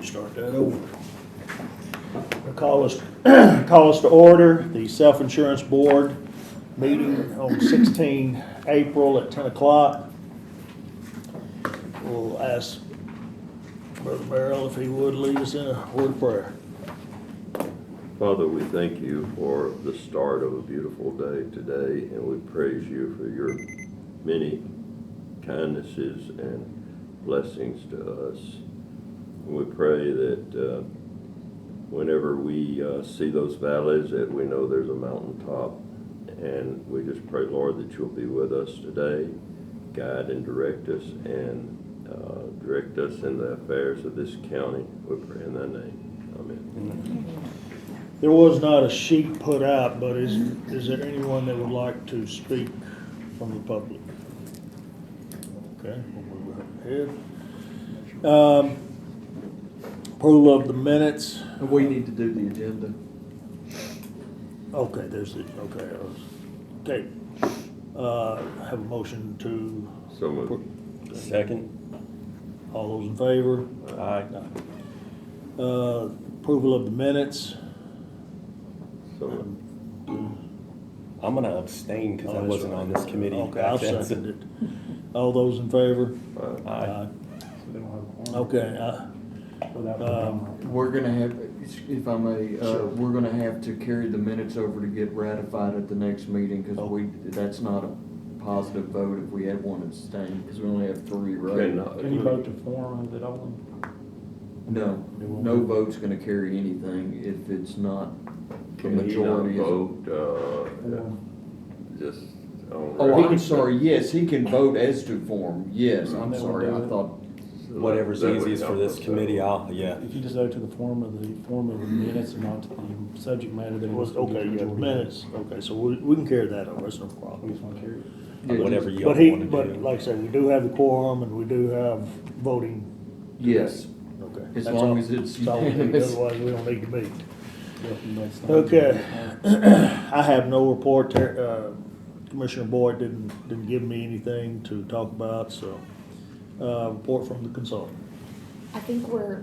Start that over. Call us to order, the Self-Insurance Board meeting on 16 April at 10 o'clock. We'll ask Brother Merrill if he would lead us in a word of prayer. Father, we thank you for the start of a beautiful day today, and we praise you for your many kindnesses and blessings to us. And we pray that whenever we see those valleys, that we know there's a mountaintop. And we just pray, Lord, that you'll be with us today, guide and direct us, and direct us in the affairs of this county. We pray in thy name. Amen. There was not a sheet put out, but is there anyone that would like to speak from the public? Okay, we'll move ahead. Approval of the minutes. We need to do the agenda. Okay, there's the, okay. Have a motion to. So moved. Second. All those in favor? Aye. Approval of the minutes. So moved. I'm gonna abstain because I that's wasn't right. on this committee. Okay, I'll second it. All those in favor? Aye. Okay, We're gonna have, if I may, we're gonna have to carry the minutes over to get ratified at the next meeting, because that's not a positive vote if we had one abstain, because we only have 3, right? Can you vote to form of it all? No vote's gonna carry anything if it's not the Can he not majority. vote, just on. Oh, I'm sorry, yes, he can vote as to form, yes, I'm That would sorry, do I it. thought, Whatever's That would easiest for this help us, committee, yeah. If you just go to the form of the minutes and not to the subject matter, then it's okay, you got minutes, okay, so we can carry that over, that's no We problem. just want to carry it. Yeah, Whatever you all But want to do. but like I said, we do have the quorum and we do have voting. yes, Okay. as That's long all- as it's that's all we need, unanimous. otherwise we don't need to meet. That's not- Okay. I have no report, Commissioner Boyd didn't give me anything to talk about, so, report from the consultant. I think we're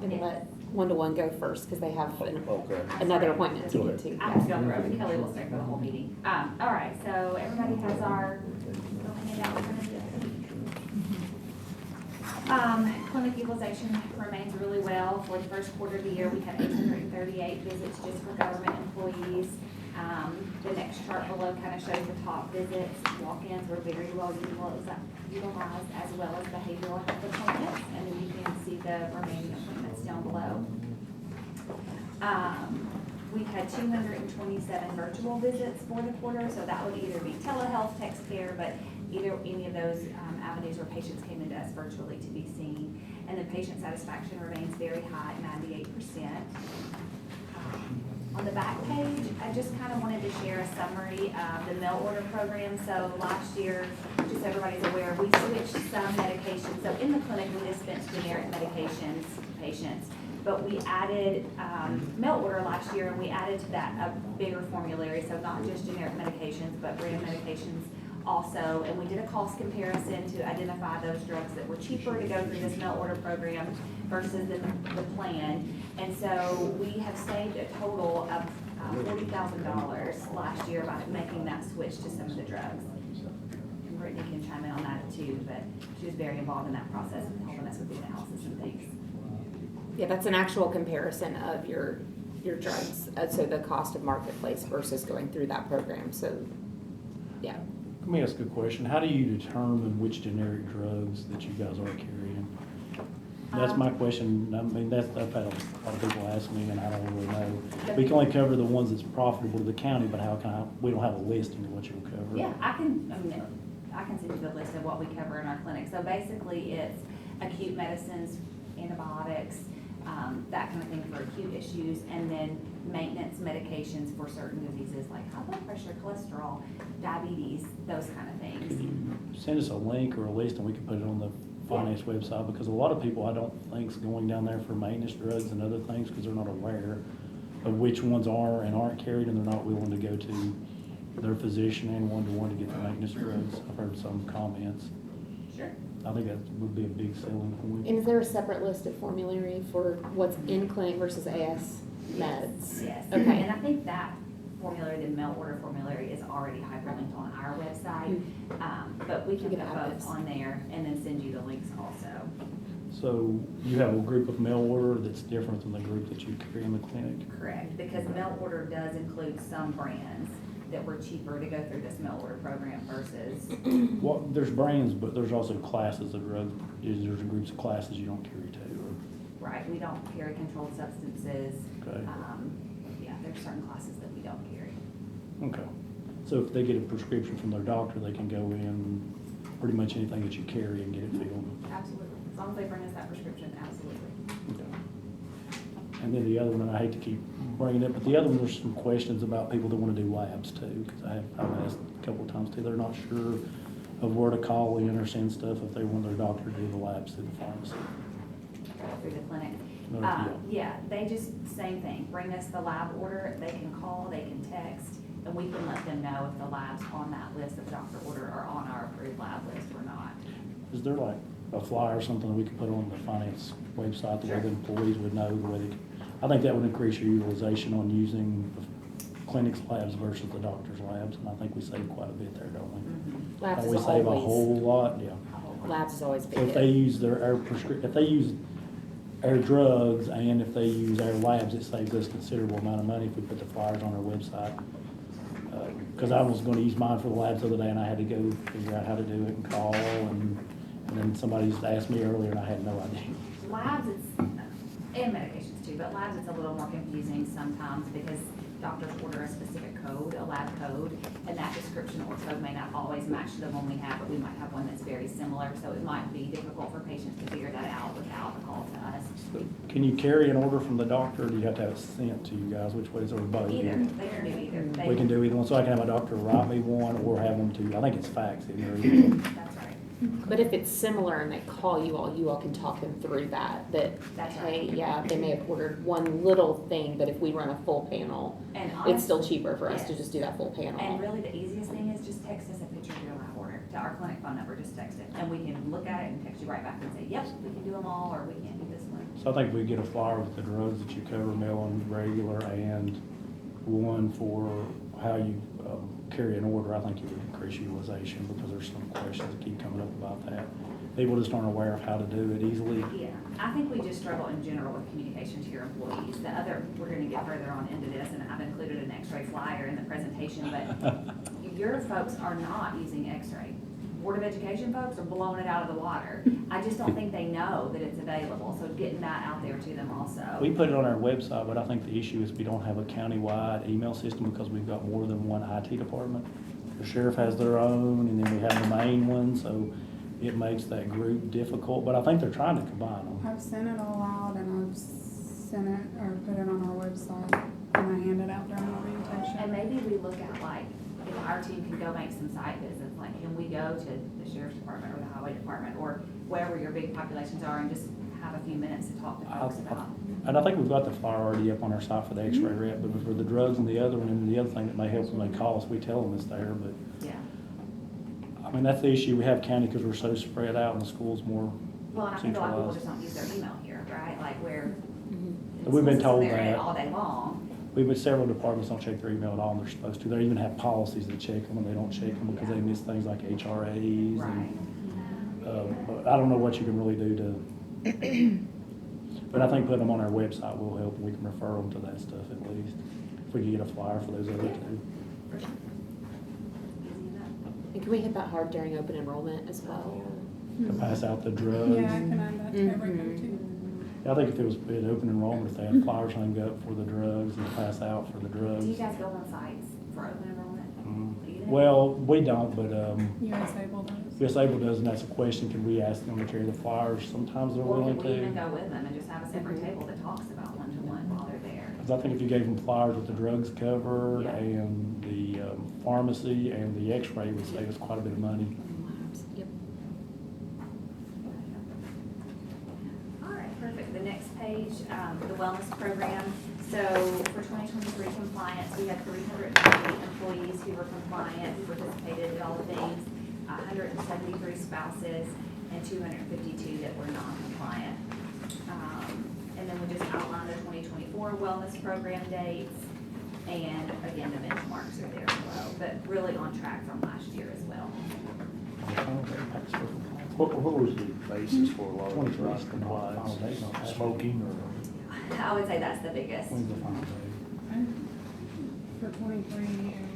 gonna let one-to-one go first, because they have Okay. another appointment to Go get ahead. to. I'm just going through, Kelly will stay for the whole meeting. All right, so everybody has our little handout in front of you. Clinic utilization remains really well. For the first quarter of the year, we had 838 visits just for government employees. The next chart below kind of shows the top visits. Walk-ins were very well utilized, as well as behavioral health appointments, and then you can see the remaining appointments down below. We had 227 virtual visits for the quarter, so that would either be telehealth, text care, but any of those avenues where patients came into us virtually to be seen. And the patient satisfaction remains very high at 98%. On the back page, I just kind of wanted to share a summary of the mail order program. So last year, just so everybody's aware, we switched some medications. So in the clinic, we dispense generic medications to patients, but we added mail order last year, and we added to that a bigger formulary. So not just generic medications, but brand medications also. And we did a cost comparison to identify those drugs that were cheaper to go through this mail order program versus the plan. And so we have saved a total of $40,000 last year by making that switch to some of the drugs. And Brittany can chime in on that too, but she was very involved in that process and helping us with the analysis and things. Yeah, that's an actual comparison of your drugs, so the cost of marketplace versus going through that program, so, yeah. Let me ask a question. How do you determine which generic drugs that you guys are carrying? That's my question. I mean, I've had a lot of people ask me, and I don't really know. We can only cover the ones that's profitable to the county, but we don't have a listing of what you'll cover. Yeah, I can send you the list of what we cover in our clinic. So basically, it's acute medicines, antibiotics, that kind of thing for acute issues, and then maintenance medications for certain diseases like high blood pressure, cholesterol, diabetes, those kind of Could things. you send us a link or a list, and we can put it on the finance website? Because a lot of people, I don't think, is going down there for maintenance drugs and other things because they're not aware of which ones are and aren't carried, and they're not willing to go to their physician and one-to-one to get the maintenance drugs. I've heard some comments. Sure. I think that would be a big selling point. And is there a separate list of formulary for what's in clinic versus AS meds? Yes. Okay. And I think that formulary, the mail order formulary, is already hyperlinked on our website. But we can We put can add both this. on there and then send you the links also. So you have a group of mail order that's different than the group that you carry in the clinic? Correct, because mail order does include some brands that were cheaper to go through this mail order program versus, Well, there's brands, but there's also classes of drugs. There's groups of classes you don't carry to, right, we don't carry controlled substances. Okay. Yeah, there's certain classes that we don't carry. or, okay. So if they get a prescription from their doctor, they can go in pretty much anything that you carry and get it filled? Absolutely, as long as they bring us that prescription, absolutely. Okay. And then the other one, I hate to keep bringing it, but the other one, there's some questions about people that want to do labs too, because I've asked a couple of times too, they're not sure of where to call in or send stuff if they want their doctor to do the labs through the pharmacy. Through the clinic. No, yeah. Yeah, they just, same thing, bring us the lab order, they can call, they can text, and we can let them know if the labs on that list of doctor order are on our approved lab list or not. Is there like a flyer or something that we could put on the finance website the way the employees would know, the way they, I think that would increase your utilization on using the clinic's labs versus the doctor's labs, and I think we save quite a bit there, don't we? Labs Don't we is save a always, whole lot? Yeah. labs is always So big. if they use if they use our drugs and if they use our labs, it saves us considerable amount of money if we put the flyers on our website. Because I was gonna use mine for the labs the other day and I had to go figure out how to do it and call and then somebody just asked me earlier and I had no idea. Labs, and medications too, but labs, it's a little more confusing sometimes because doctors order a specific code, a lab code, and that description or code may not always match the one we have, but we might have one that's very similar, so it might be difficult for patients to figure that out without a call to us. Can you carry an order from the doctor or do you have to have it sent to you guys? Which way is it, or both? Either, they can do either. They- We can do either one, so I can have a doctor write me one or have them to, I think it's fax in there. Either way. That's right. But if it's similar and they call you all can talk them through that, That's hey, right. yeah, they may have ordered one little thing, but if we run a full panel, And it's still cheaper for us to yes. just do that full And panel. really, the easiest thing is just text us a picture of your lab order to our clinic phone number, just text it, and we can look at it and text you right back and say, yep, we can do them all, or we can't do this one. So I think we get a flyer with the drugs that you cover, mail-in regular, and one for how you carry an order. I think it would increase utilization because there's some questions that keep coming up about that. People just aren't aware of how to do it easily. Yeah, I think we just struggle in general with communication to your employees. The other, we're gonna get further on into this, and I've included an X-ray flyer in the presentation, but your folks are not using X-ray. Board of Education folks are blowing it out of the water. I just don't think they know that it's available, so getting that out there to them also. We put it on our website, but I think the issue is we don't have a county-wide email system because we've got more than one IT department. The sheriff has their own, and then we have the main one, so it makes that group difficult, but I think they're trying to combine them. I've sent it all out and I've sent it or put it on our website and I hand it out during And orientation. maybe we look at like, if our team can go make some site visits, like can we go to the sheriff's department or the highway department or wherever your big populations are and just have a few minutes to talk to folks about? And I think we've got the flyer already up on our site for the X-ray rep, but for the drugs and the other one, and the other thing that may help when they call us, we tell them it's there, but, Yeah. I mean, that's the issue we have county because we're so spread out and the school's more Well, and I think a lot of people centralized. just don't use their email here, right? Like where. We've been told they're in it that. all day long. We've been, several departments don't check their email at all, and they're supposed to. They even have policies that check them, and they don't check them because they miss things like HRAs. Right. And, but I don't know what you can really do to, but I think putting them on our website will help, and we can refer them to that stuff at least. If we can get a flyer for those other two. For sure. Easy enough. And can we hit that hard during open enrollment as well? To pass out the drugs. Yeah, I can add that to everything too. I think if it was an open enrollment, if they had flyers hung up for the drugs and pass out for the drugs. Do you guys go on sites for open enrollment? Even if- Well, we don't, but, US Able does. Disabled does, and that's a question, can we ask them to carry the flyers? Sometimes they're Or willing can we even to. go with them and just have a separate table that talks about one-to-one while they're there? Because I think if you gave them flyers with the drugs covered Yeah. and the pharmacy and the X-ray, it would save us quite a bit of money. Yep. All right, perfect. The next page, the wellness program. So for 2023 compliance, we had 328 employees who were compliant, who participated in all the things. 173 spouses, and 252 that were non-compliant. And then we just outlined the 2024 wellness program dates, and again, the benchmarks are there below, but really on track from last year as well. What was the basis for a lot of 23 these is the final date, not non-compliance? last Smoking or? I would say that's the biggest. When's the final date? For 23, it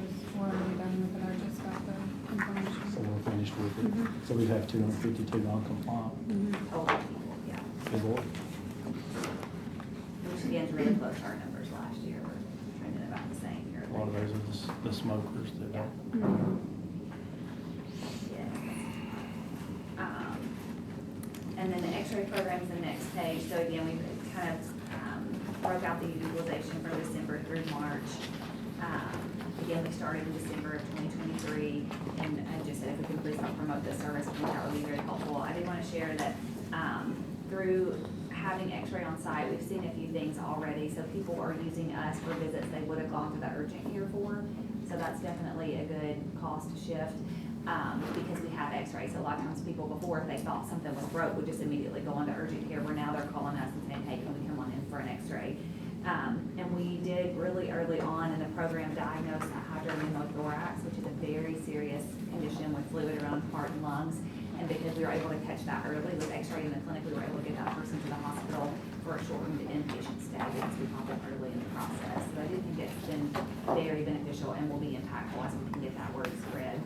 was, we're already done with it, I just got the So information. we're finished with it. Mhm. So we have 252 non-compliant. Mhm. A lot of people, yeah. Good Lord. Which again is really close to our numbers last year. We're trending about the same here. A lot of those are the smokers that Yeah. Mhm. Yes. And then the x-ray program is the next page. So again, we kind of broke out the utilization from December through March. Again, we started in December of 2023, and I just said if we could please help promote this service, I think that would be very helpful. I do want to share that through having x-ray on site, we've seen a few things already. So people are using us for visits they would have gone to the urgent care for. So that's definitely a good cost shift. Because we have x-rays. So a lot of times people before, if they thought something was broke, would just immediately go on to urgent care, where now they're calling us and saying, hey, can we come on in for an x-ray? And we did really early on in the program diagnose a hydropneumothorax, which is a very serious condition with fluid around the heart and lungs. And because we were able to catch that early with x-ray in the clinic, we were able to get that person to the hospital for a shortened inpatient stay because we caught it early in the process. So I do think it's been very beneficial and will be impactful as we can get that word spread.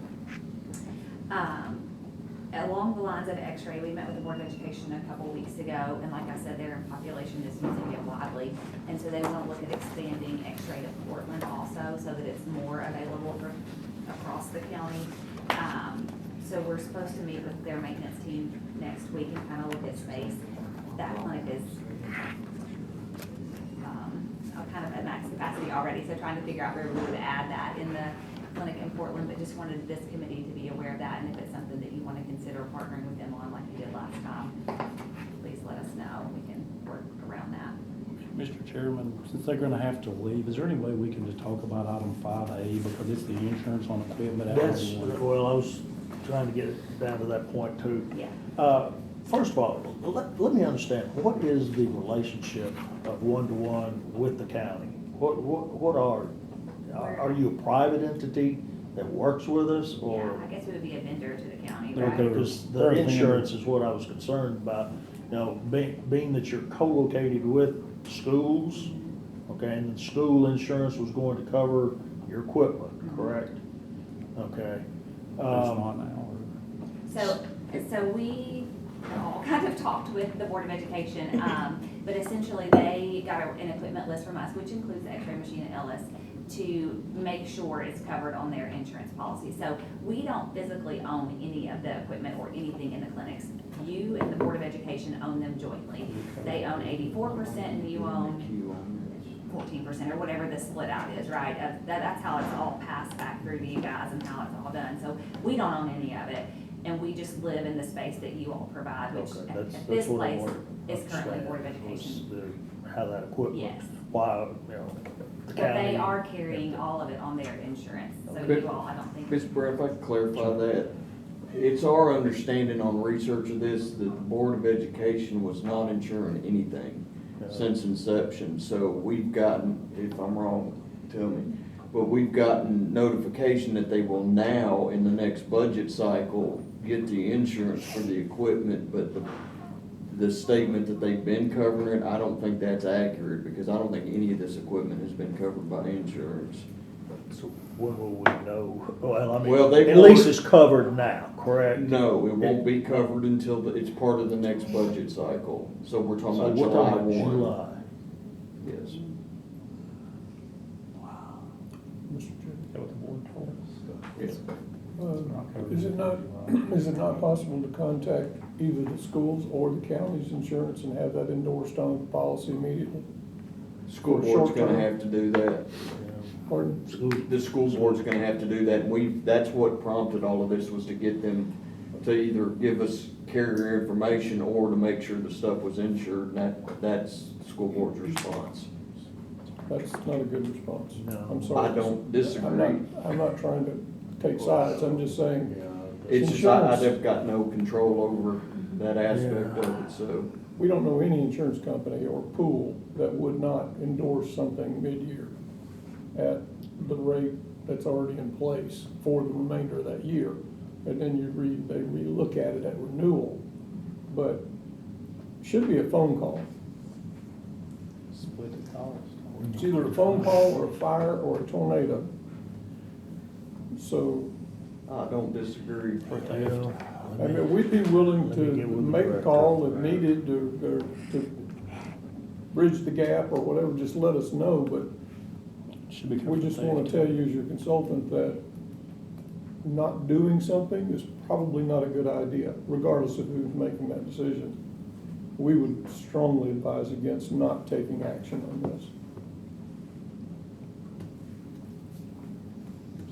Along the lines of x-ray, we met with the Board of Education a couple weeks ago, and like I said, their population is using it widely, and so they want to look at expanding x-ray to Portland also, so that it's more available for across the county. So we're supposed to meet with their maintenance team next week and kind of look at space. That clinic is kind of at max capacity already, so trying to figure out where we would add that in the clinic in Portland, but just wanted this committee to be aware of that, and if it's something that you want to consider partnering with them on like you did last time, please let us know, and we can work around that. Mr. Chairman, since they're gonna have to leave, is there any way we can just talk about item 5A, because it's the insurance on equipment? That's, well, I was trying to get it down to that point too. Yeah. First of all, let me understand, what is the relationship of one-to-one with the county? What are you a private entity that works with us, Yeah, or? I guess we would be a vendor to the county, They're right? okay. Because the They're a insurance vendor. is what I was concerned about, you know, being that you're co-located with schools, okay, and the school insurance was going to cover your equipment, correct? Okay. It's not now, So we all kind of talked with the Board of Education, but essentially they got an equipment list from us, which includes the x-ray machine at Ellis, to make sure it's covered on their insurance policy. So we don't physically own any of the equipment or anything in the clinics. You and the Board of Education own them jointly. They own 84% and you own 14% or whatever the split out is, right? That's how it's all passed back through to you guys and how it's all done. So we don't own any of it, and we just live in the space that you all provide, which Okay, at that's this what I place wanted to is currently understand, Board of was Education. how that equipment, Yes. why, you know, the But county. they are carrying all of it on their insurance, so Okay. you all, I don't think. Ms. Brett, if I could clarify that, it's our understanding on research of this, that the Board of Education was not insuring anything since inception, so we've gotten, if I'm wrong, tell me, but we've gotten notification that they will now, in the next budget cycle, get the insurance for the equipment, but the statement that they've been covering it, I don't think that's accurate, because I don't think any of this equipment has been covered by insurance. So when will we know? Well, I mean, Well, they at least will- it's covered now, correct? No, it won't be covered until it's part of the next budget cycle, so we're talking So about we're July talking about 1. July. Yes. Mr. Chairman, Is that what the board told us? Yes. Is it not possible to contact either the schools or the county's insurance and have that endorsed on the policy immediately? School For board's short gonna term. have to do that. Pardon? The school board's gonna have to do that, and that's what prompted all of this, was to get them to either give us carrier information or to make sure the stuff was insured, and that's the school board's response. That's not a good response. No. I'm sorry. I don't disagree. I'm not trying to take sides, I'm just saying, It's just, I've Insurance. got no control over that aspect Yeah. of it, so. We don't know any insurance company or pool that would not endorse something mid-year at the rate that's already in place for the remainder of that year. And then they relook at it at renewal. But should be a phone call. Split the cost. It's either a phone call or a fire or a tornado. So, I don't disagree. Well, I mean, we'd be willing Let to me get with the make a director. call if needed to bridge the gap or whatever, just let us know, but Should be we just wanna tell you as your consultant that not doing something is probably not a good idea, regardless of who's making that decision. We would strongly advise against not taking action on this.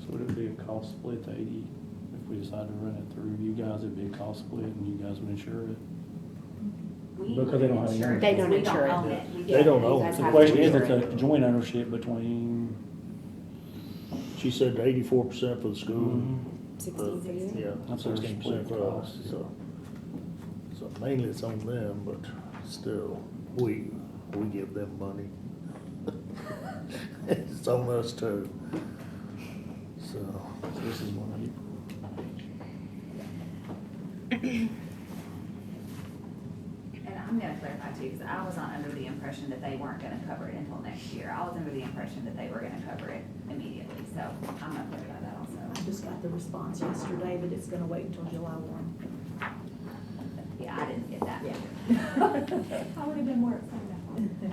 So would it be a cost split to 80? If we decide to run it through you guys, it'd be a cost split and you guys would insure it? We Because they don't have insure it, They don't we insure it. own it. We They get don't it. own You guys it. The have question to is, insure it's it. a joint ownership between, She said 84% for the school. Mhm. 16 for you? Yeah, That's our 16% split for us, cost, yeah. so mainly it's on them, but still, we give them money. It's on us too, so. so this is one of you. And I'm gonna clarify too, because I was not under the impression that they weren't gonna cover it until next year. I was under the impression that they were gonna cover it immediately, so I'm gonna clarify that also. I just got the response yesterday that it's gonna wait until July 1. Yeah, I didn't get that. Yeah. I would have been more upset about that.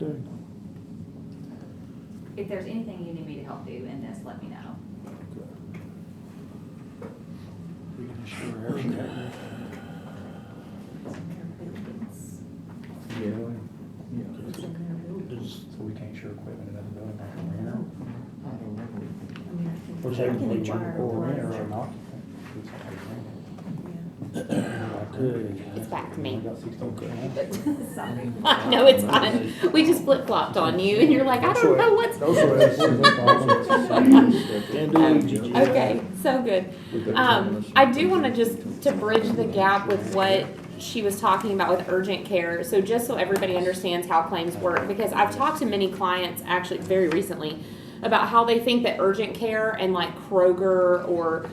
Okay. If there's anything you need me to help do in this, let me know. We can insure everything. It's in their buildings. Yeah. It's in their buildings. So we can't insure equipment in other building. I don't know. I don't know. I mean, I Or can technically, inquire or of renter or Roger. an occupant. It's back to me. We got 16%. Sorry. No, it's fine. We just flip-flopped on you and you're like, I don't know what's. Can't do it, Gigi. Okay, so good. I do want to just to bridge the gap with what she was talking about with urgent care. So just so everybody understands how claims work, because I've talked to many clients actually very recently about how they think that urgent care and like Kroger or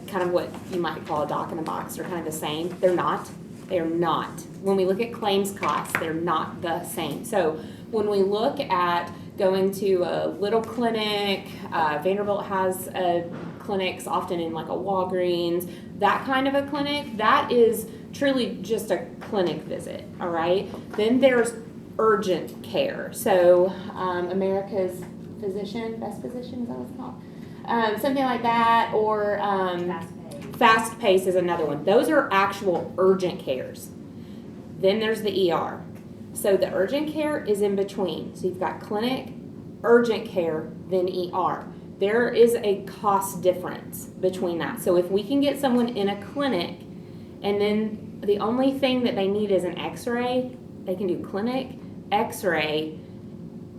kind of what you might call a doc in a box are kind of the same. They're not. They're not. When we look at claims costs, they're not the same. So when we look at going to a little clinic, Vanderbilt has clinics often in like a Walgreens, that kind of a clinic, that is truly just a clinic visit, all right? Then there's urgent care. So America's best physician, is that what it's called? Something like that, or fast pace is another one. Those are actual urgent cares. Then there's the ER. So the urgent care is in between. So you've got clinic, urgent care, then ER. There is a cost difference between that. So if we can get someone in a clinic and then the only thing that they need is an x-ray, they can do clinic, x-ray,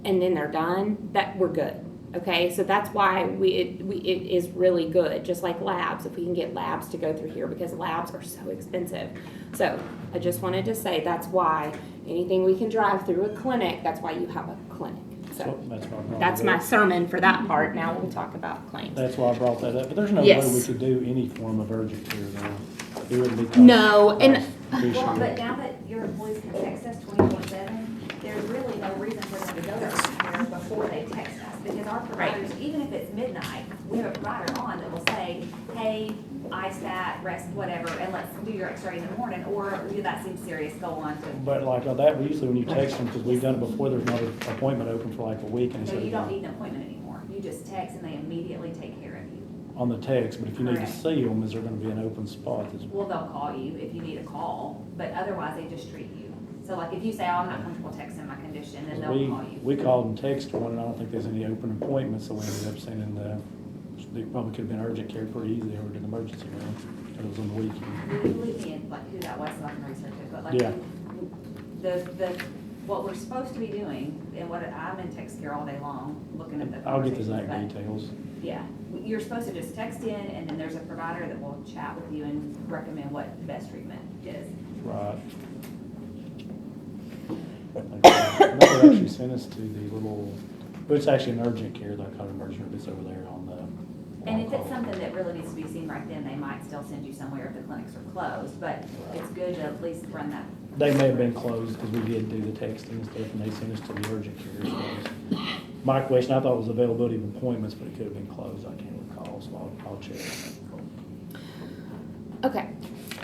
and then they're done, that we're good. Okay, so that's why it is really good, just like labs, if we can get labs to go through here, because labs are so expensive. So I just wanted to say that's why anything we can drive through a clinic, that's why you have a clinic. So that's why I brought that's it my up. sermon for that part. Now we'll talk about claims. That's why I brought that up, but there's no Yes. way we could do any form of urgent care though. It wouldn't be cost- No, and- cost Well, efficient. but now that your employees can text us 24/7, there's really no reason for them to go to urgent care before they text us. Because our providers, even if it's midnight, we have a provider on that will say, hey, ISTAT, rest, whatever, and let's do your x-ray in the morning, or that seems serious, go on to. But like that, usually when you text them, because we've done it before, there's not an appointment open for like a week and So it's you don't need an appointment anymore. You just text and they immediately take care of you. on the text, but if you need to Correct. see them, is there gonna be an open spot? Well, they'll call you if you need a call, but otherwise they just treat you. So like if you say, oh, I'm not comfortable texting my condition, then they'll call you. We called and texted one, and I don't think there's any open appointments, so we ended up sending they probably could have been urgent care pretty easily, or an emergency room, it was on the weekend. Will you leave me in, like, who that was, so I can research it, but like, Yeah. the what we're supposed to be doing, and what I'm in text care all day long, looking at the I'll get the conversations, exact but, details. yeah, you're supposed to just text in, and then there's a provider that will chat with you and recommend what the best treatment is. Right. No, they actually sent us to the little, but it's actually an urgent care, they're called emergency room, it's over there on the. And if it's something that really needs to be seen right then, they might still send you somewhere if the clinics are closed, but it's good to at least run that. They may have been closed because we did do the texting and stuff, and they sent us to the urgent care. So my question, I thought it was availability of appointments, but it could have been closed, I can't recall, so I'll check. Okay.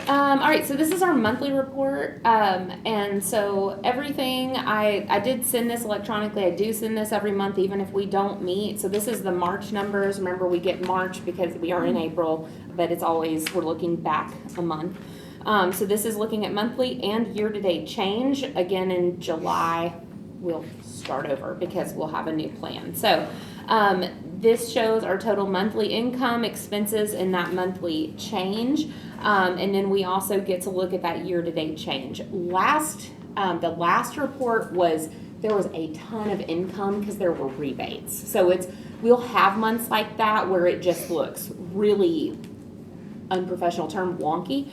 All right, so this is our monthly report, and so everything, I did send this electronically. I do send this every month, even if we don't meet. So this is the March numbers. Remember, we get March because we are in April, but it's always, we're looking back a month. So this is looking at monthly and year-to-date change. Again, in July, we'll start over because we'll have a new plan. So this shows our total monthly income, expenses, and that monthly change. And then we also get to look at that year-to-date change. The last report was, there was a ton of income because there were rebates. So we'll have months like that where it just looks really, unprofessional term, wonky,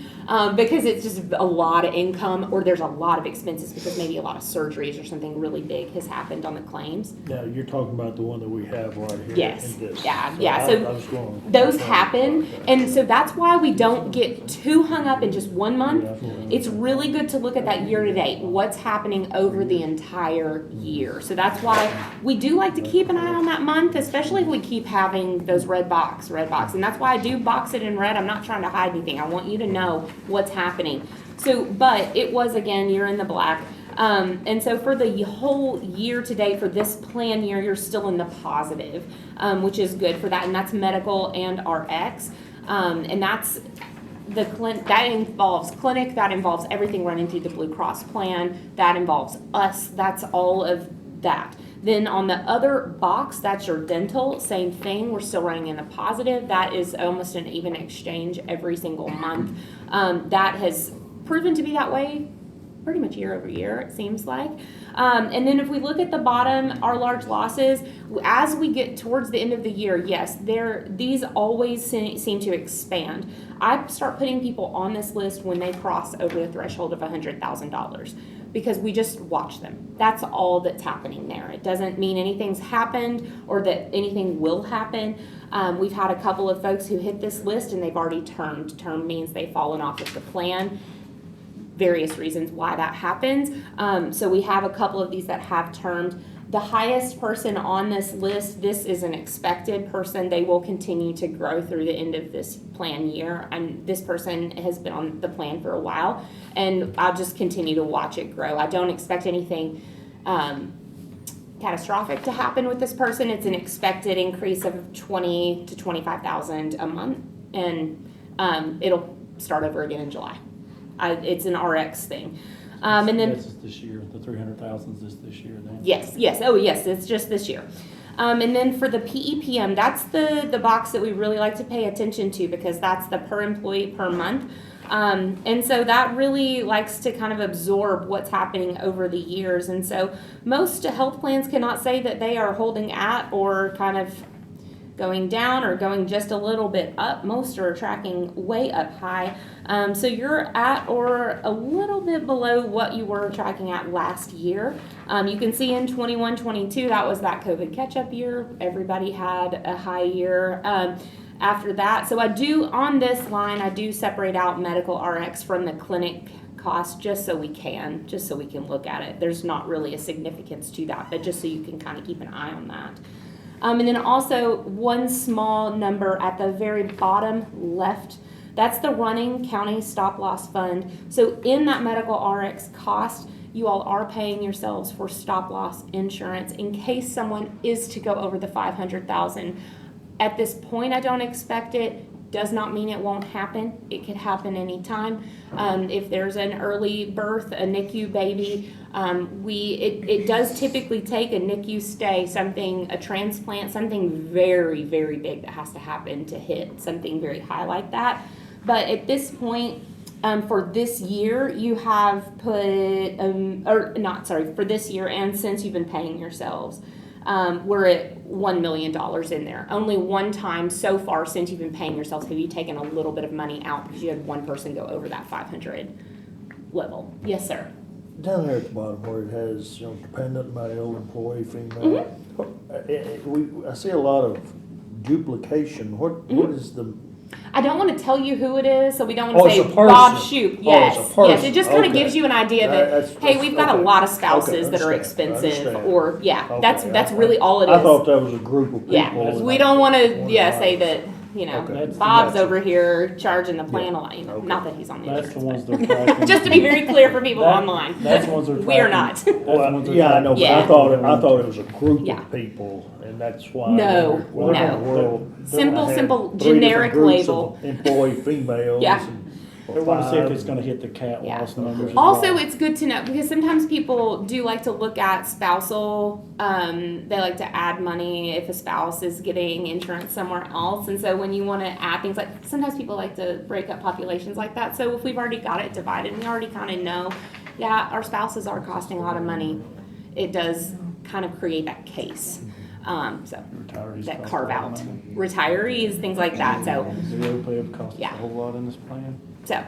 because it's just a lot of income, or there's a lot of expenses because maybe a lot of surgeries or something really big has happened on the claims. Now, you're talking about the one that we have right here. Yes. in this. Yeah. I was going. Those happen, and so that's why we don't get too hung up in just one month. It's really good to look at that year to date, what's happening over the entire year. So that's why we do like to keep an eye on that month, especially if we keep having those red box. And that's why I do box it in red. I'm not trying to hide anything. I want you to know what's happening. So, but it was, again, you're in the black. And so for the whole year today, for this plan year, you're still in the positive, which is good for that. And that's medical and RX. And that's the that involves clinic, that involves everything running through the Blue Cross plan, that involves us, that's all of that. Then on the other box, that's your dental, same thing, we're still running in the positive. That is almost an even exchange every single month. That has proven to be that way pretty much year over year, it seems like. And then if we look at the bottom, our large losses, as we get towards the end of the year, yes, these always seem to expand. I start putting people on this list when they cross over the threshold of $100,000 because we just watch them. That's all that's happening there. It doesn't mean anything's happened or that anything will happen. We've had a couple of folks who hit this list and they've already termed. Term means they've fallen off of the plan. Various reasons why that happens. So we have a couple of these that have termed. The highest person on this list, this is an expected person. They will continue to grow through the end of this plan year. And this person has been on the plan for a while, and I'll just continue to watch it grow. I don't expect anything catastrophic to happen with this person. It's an expected increase of $20,000 to $25,000 a month, and it'll start over again in July. It's an RX thing. And then This is this year, the 300,000 is this year then? Yes, oh yes, it's just this year. And then for the PEPM, that's the box that we really like to pay attention to because that's the per employee per month. And so that really likes to kind of absorb what's happening over the years. And so most health plans cannot say that they are holding at or kind of going down or going just a little bit up. Most are tracking way up high. So you're at or a little bit below what you were tracking at last year. You can see in 21-22, that was that COVID catch-up year. Everybody had a high year after that. So I do, on this line, I do separate out medical RX from the clinic cost just so we can look at it. There's not really a significance to that, but just so you can kind of keep an eye on that. And then also one small number at the very bottom left, that's the running county stop loss fund. So in that medical RX cost, you all are paying yourselves for stop loss insurance in case someone is to go over the $500,000. At this point, I don't expect it. Does not mean it won't happen. It could happen anytime. If there's an early birth, a NICU baby, it does typically take a NICU stay, a transplant, something very, very big that has to happen to hit something very high like that. But at this point, For this year, you have put, for this year and since you've been paying yourselves, we're at $1 million in there. Only one time so far since you've been paying yourselves have you taken a little bit of money out because you had one person go over that 500 level. Yes, sir. Down there at the bottom where it has, dependent male, employee, female, I see a lot of duplication. What is the? I don't want to tell you who it is, so we don't want Oh, to say it's a person. Bob Shoop. Yes, it's a person. yes. It just kind of Okay. gives you an idea that That's we've got a okay. lot of spouses Okay, that are understand. expensive, Understand. or that's Okay. really all it is. I thought that was a group of people. Yeah, and we I don't want to wanted say to- that Okay. Bob's Gotcha. over here charging the plan line. Okay. Not that he's on the That's the insurance, ones but- they're tracking. just to be very clear for people online. That's the ones they're tracking. We are not. That's the Well, ones they're yeah, I tracking. know, but Yeah. I thought it was a group Yeah. of people, and that's why. No, Well, in no. the world, they're Simple, gonna have simple, 3 different generic groups label. of employee females. Yeah. They want to see if 5. it's going to hit the cat Yeah. loss numbers. as Also, well. it's good to know because sometimes people do like to look at spousal. They like to add money if a spouse is getting insurance somewhere else. And so when you want to add things like, sometimes people like to break up populations like that. So if we've already got it divided, we already kind of know, our spouses are costing a lot of money. It does kind of create that case. So Retirees that cost carve a lot out of money. retirees, things like that. So. Zero pay costs us Yeah. a whole lot in this plan. So,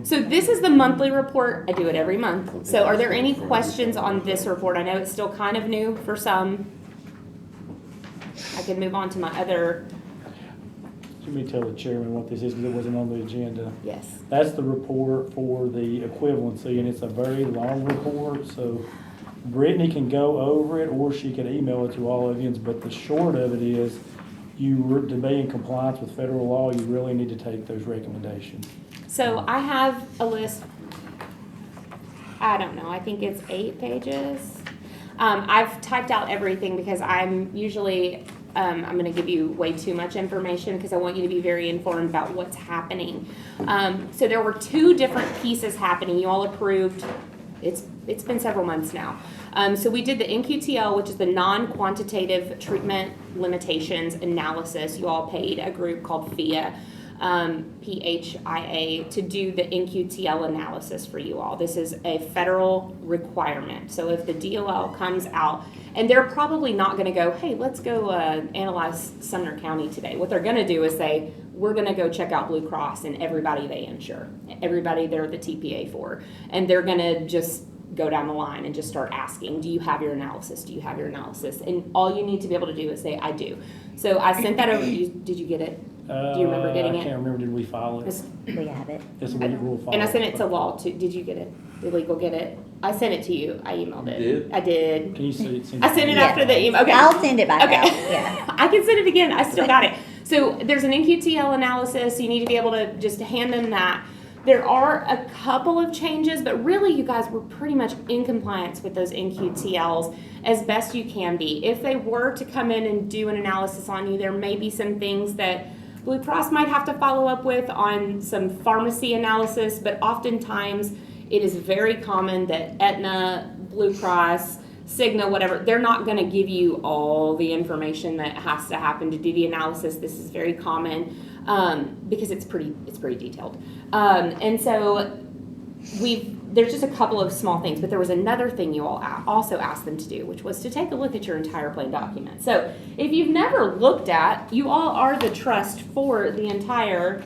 so this is the monthly report. I do it every month. So are there any questions on this report? I know it's still kind of new for some. I can move on to my other, Let me tell the chairman what this is because it wasn't on the agenda. yes. That's the report for the equivalency, and it's a very long report, so Brittany can go over it, or she can email it to all of you, but the short of it is, to be in compliance with federal law, you really need to take those recommendations. So I have a list, I don't know, I think it's 8 pages. I've typed out everything because I'm usually, I'm gonna give you way too much information because I want you to be very informed about what's happening. So there were 2 different pieces happening. You all approved, it's been several months now. So we did the NQTL, which is the non-quantitative treatment limitations analysis. You all paid a group called PHIA, PHIA, to do the NQTL analysis for you all. This is a federal requirement. So if the DOL comes out, and they're probably not going to go, hey, let's go analyze Sumner County today. What they're going to do is say, we're going to go check out Blue Cross and everybody they insure, everybody they're the TPA for. And they're going to just go down the line and just start asking, do you have your analysis? Do you have your analysis? And all you need to be able to do is say, I do. So I sent that over to you. Did you get it? Do you remember getting I it? can't remember, did we file it? We have it. It's a we'll file And I sent it but- to Law too. Did you get it? Did legal get it? I sent it to you. I emailed it. You did? I did. Can you send I sent it Yeah. after the email. Okay. I'll send it back Okay. out, yeah. I can send it again. I still got it. So there's an NQTL analysis. You need to be able to just hand them that. There are a couple of changes, but really you guys were pretty much in compliance with those NQTLs as best you can be. If they were to come in and do an analysis on you, there may be some things that Blue Cross might have to follow up with on some pharmacy analysis, but oftentimes it is very common that Aetna, Blue Cross, Cigna, whatever, they're not going to give you all the information that has to happen to do the analysis. This is very common because it's pretty detailed. And so there's just a couple of small things, but there was another thing you all also asked them to do, which was to take a look at your entire plan document. So if you've never looked at, you all are the trust for the entire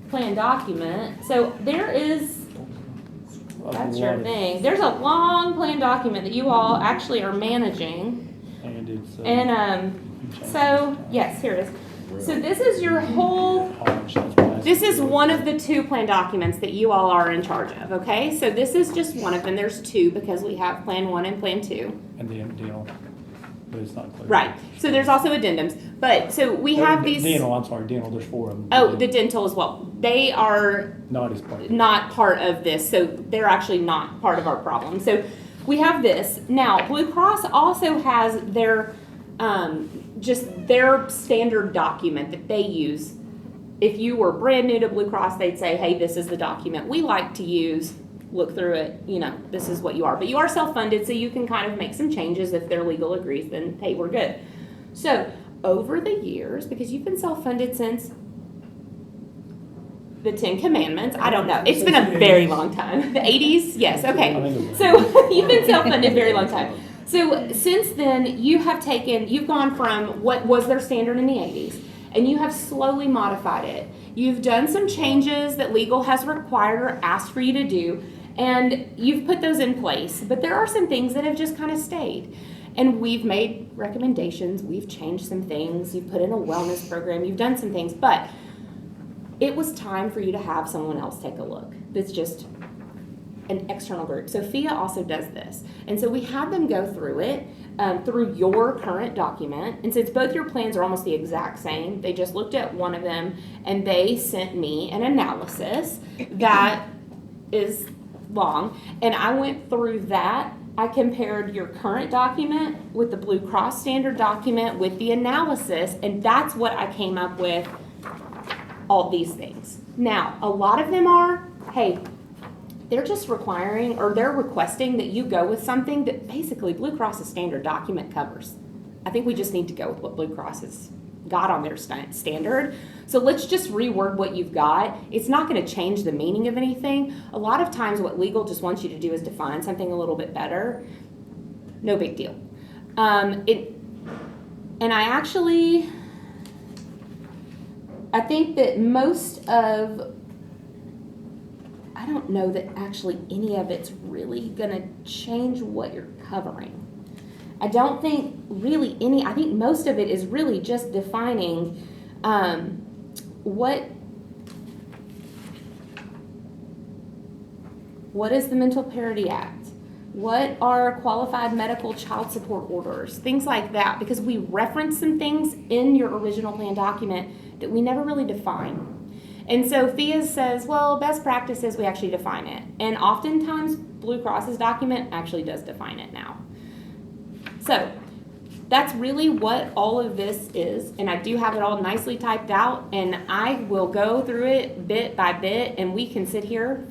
plan document. So there is, that's your thing. There's a long plan document that you all actually are managing. And it's. So, yes, here it is. So this is your whole, this is one of the 2 plan documents that you all are in charge of, okay? So this is just one of them. There's 2 because we have Plan 1 and Plan 2. And the dental, but it's not clear. Right. So there's also addendums. But, so we have these. Dental, there's 4 of them. Oh, the dental as well. They are Not as part. not part of this, so they're actually not part of our problem. So we have this. Now, Blue Cross also has their just their standard document that they use. If you were brand new to Blue Cross, they'd say, hey, this is the document we like to use. Look through it, this is what you are. But you are self-funded, so you can kind of make some changes. If their legal agrees, then hey, we're good. So over the years, because you've been self-funded since the 10 Commandments. I don't know. It's been a very long time. The 80s? Yes, okay. So you've been self-funded a very long time. So since then, you've gone from what was their standard in the 80s, and you have slowly modified it. You've done some changes that legal has required or asked for you to do, and you've put those in place. But there are some things that have just kind of stayed. And we've made recommendations, we've changed some things, you've put in a wellness program, you've done some things, but it was time for you to have someone else take a look. That's just an external group. Sophia also does this. And so we had them go through it, through your current document. And since both your plans are almost the exact same, they just looked at one of them and they sent me an analysis that is long. And I went through that. I compared your current document with the Blue Cross standard document with the analysis, and that's what I came up with, all these things. Now, a lot of them are, hey, they're just requiring, or they're requesting that you go with something that basically Blue Cross's standard document covers. I think we just need to go with what Blue Cross has got on their standard. So let's just reword what you've got. It's not going to change the meaning of anything. A lot of times what legal just wants you to do is define something a little bit better. No big deal. And I think that I don't know that actually any of it's really going to change what you're covering. I don't think really I think most of it is really just defining what is the Mental Parity Act? What are qualified medical child support orders? Things like that, because we reference some things in your original plan document that we never really define. And so FIA says, well, best practice is we actually define it. And oftentimes Blue Cross's document actually does define it now. So that's really what all of this is, and I do have it all nicely typed out, and I will go through it bit by bit, and we can sit here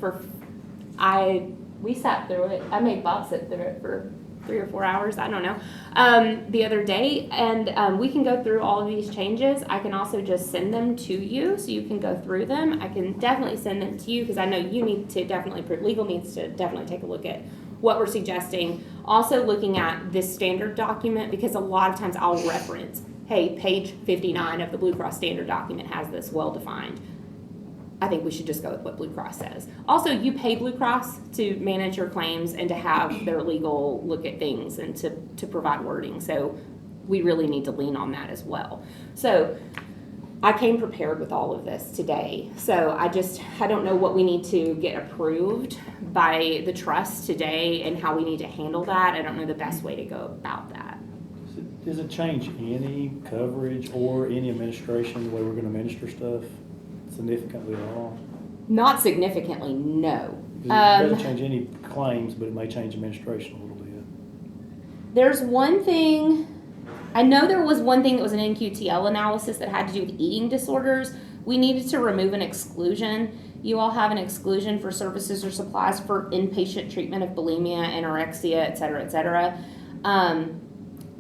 we sat through it. I made Bob sit through it for 3 or 4 hours, I don't know, the other day, and we can go through all of these changes. I can also just send them to you so you can go through them. I can definitely send them to you because I know you need to legal needs to definitely take a look at what we're suggesting. Also looking at this standard document, because a lot of times I'll reference, hey, page 59 of the Blue Cross standard document has this well defined. I think we should just go with what Blue Cross says. Also, you pay Blue Cross to manage your claims and to have their legal look at things and to provide wording. So we really need to lean on that as well. So I came prepared with all of this today. So I don't know what we need to get approved by the trust today and how we need to handle that. I don't know the best way to go about that. Does it change any coverage or any administration, the way we're going to administer stuff significantly at all? Not significantly, no. It doesn't change any claims, but it may change administration a little bit. There's one thing, I know there was one thing that was an NQTL analysis that had to do with eating disorders. We needed to remove an exclusion. You all have an exclusion for services or supplies for inpatient treatment of bulimia, anorexia, et cetera, et cetera.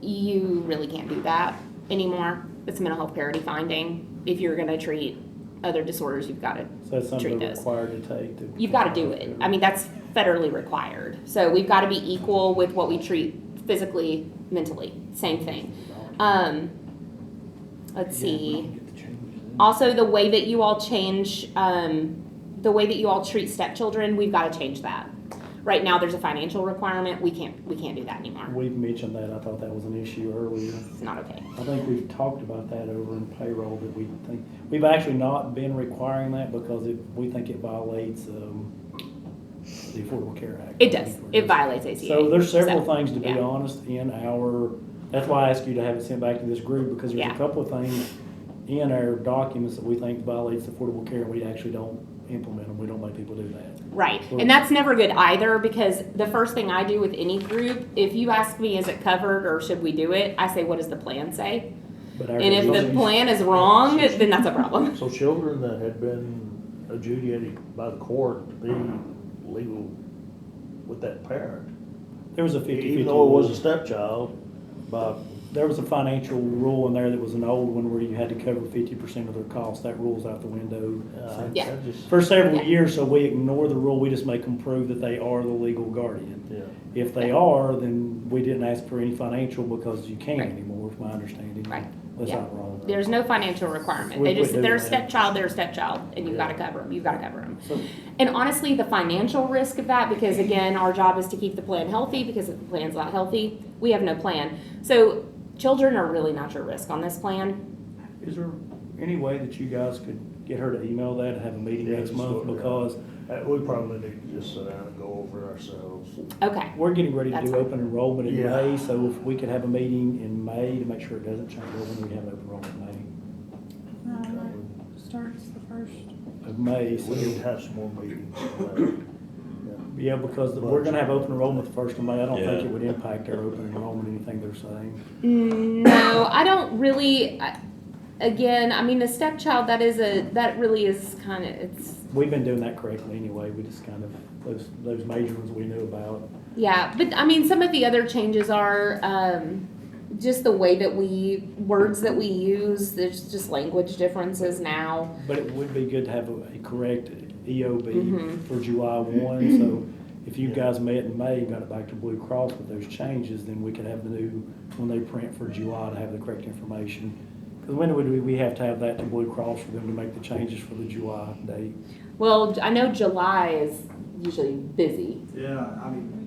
You really can't do that anymore. It's a mental health parity finding. If you're going to treat other disorders, you've got to So that's something treat they're those. required to take. You've got to do it. I mean, that's federally required. So we've got to be equal with what we treat physically, mentally. Same thing. Let's see. Also, the way that you all treat stepchildren, we've got to change that. Right now, there's a financial requirement. We can't do that anymore. We've mentioned that. I thought that was an issue earlier. It's not okay. I think we've talked about that over in payroll, that we think, we've actually not been requiring that because we think it violates the Affordable Care Act. It does. It violates ACA. So there's several So, things, to be yeah. honest, that's why I asked you to have it sent back to this group, because there's Yeah. a couple of things in our documents that we think violates Affordable Care, and we actually don't implement them. We don't make people do that. Right. And that's never good either, because the first thing I do with any group, if you ask me, is it covered or should we do it? I say, what does the plan say? But our And if the resolutions- plan is wrong, then that's a problem. So children that had been adjudicated by the court to be legal with that parent, There was a 50-50 even though it was a rule. stepchild, by there was a financial rule in there that was an old one where you had to cover 50% of their costs. That rule's out the window. Yeah. I just- For several Yeah. years, so we ignore the rule, we just make them prove that they are the legal guardian. Yeah. If they are, then we didn't ask for any financial because you can't Right. anymore, is my understanding. Right. That's Yeah. not wrong. There's no financial requirement. We They just, quit they're a doing that. stepchild, they're a stepchild, and you've Yeah. gotta cover them, you've gotta cover them. So, And honestly, the financial risk of that, because again, our job is to keep the plan healthy, because if the plan's not healthy, we have no plan. So children are really not your risk on this plan. is there any way that you guys could get her to email that and have a meeting Yeah, next just month? go- yeah. Because We probably need to just sit down and go over it ourselves. Okay, we're getting ready to That's do fine. open enrollment in Yeah. May, so if we could have a meeting in May to make sure it doesn't change over when we have open enrollment in May. Starts the first. Of May, We so, need to have some more meetings. yeah, because we're gonna have open enrollment the first of May. I don't think Yeah. it would impact our open enrollment, anything they're saying. no, I don't really, again, I mean, the stepchild, that really is kinda, it's, We've been doing that correctly anyway. We just kind of, those major ones we knew about. yeah, but I mean, some of the other changes are, just the way that words that we use, there's just language differences now. But it would be good to have a correct EOB Mhm. for July 1, so if you guys met in May and got it back to Blue Cross with those changes, then we could have the new, when they print for July, to have the correct information. Because when would we have to have that to Blue Cross for them to make the changes for the July date? Well, I know July is usually busy. Yeah, I mean,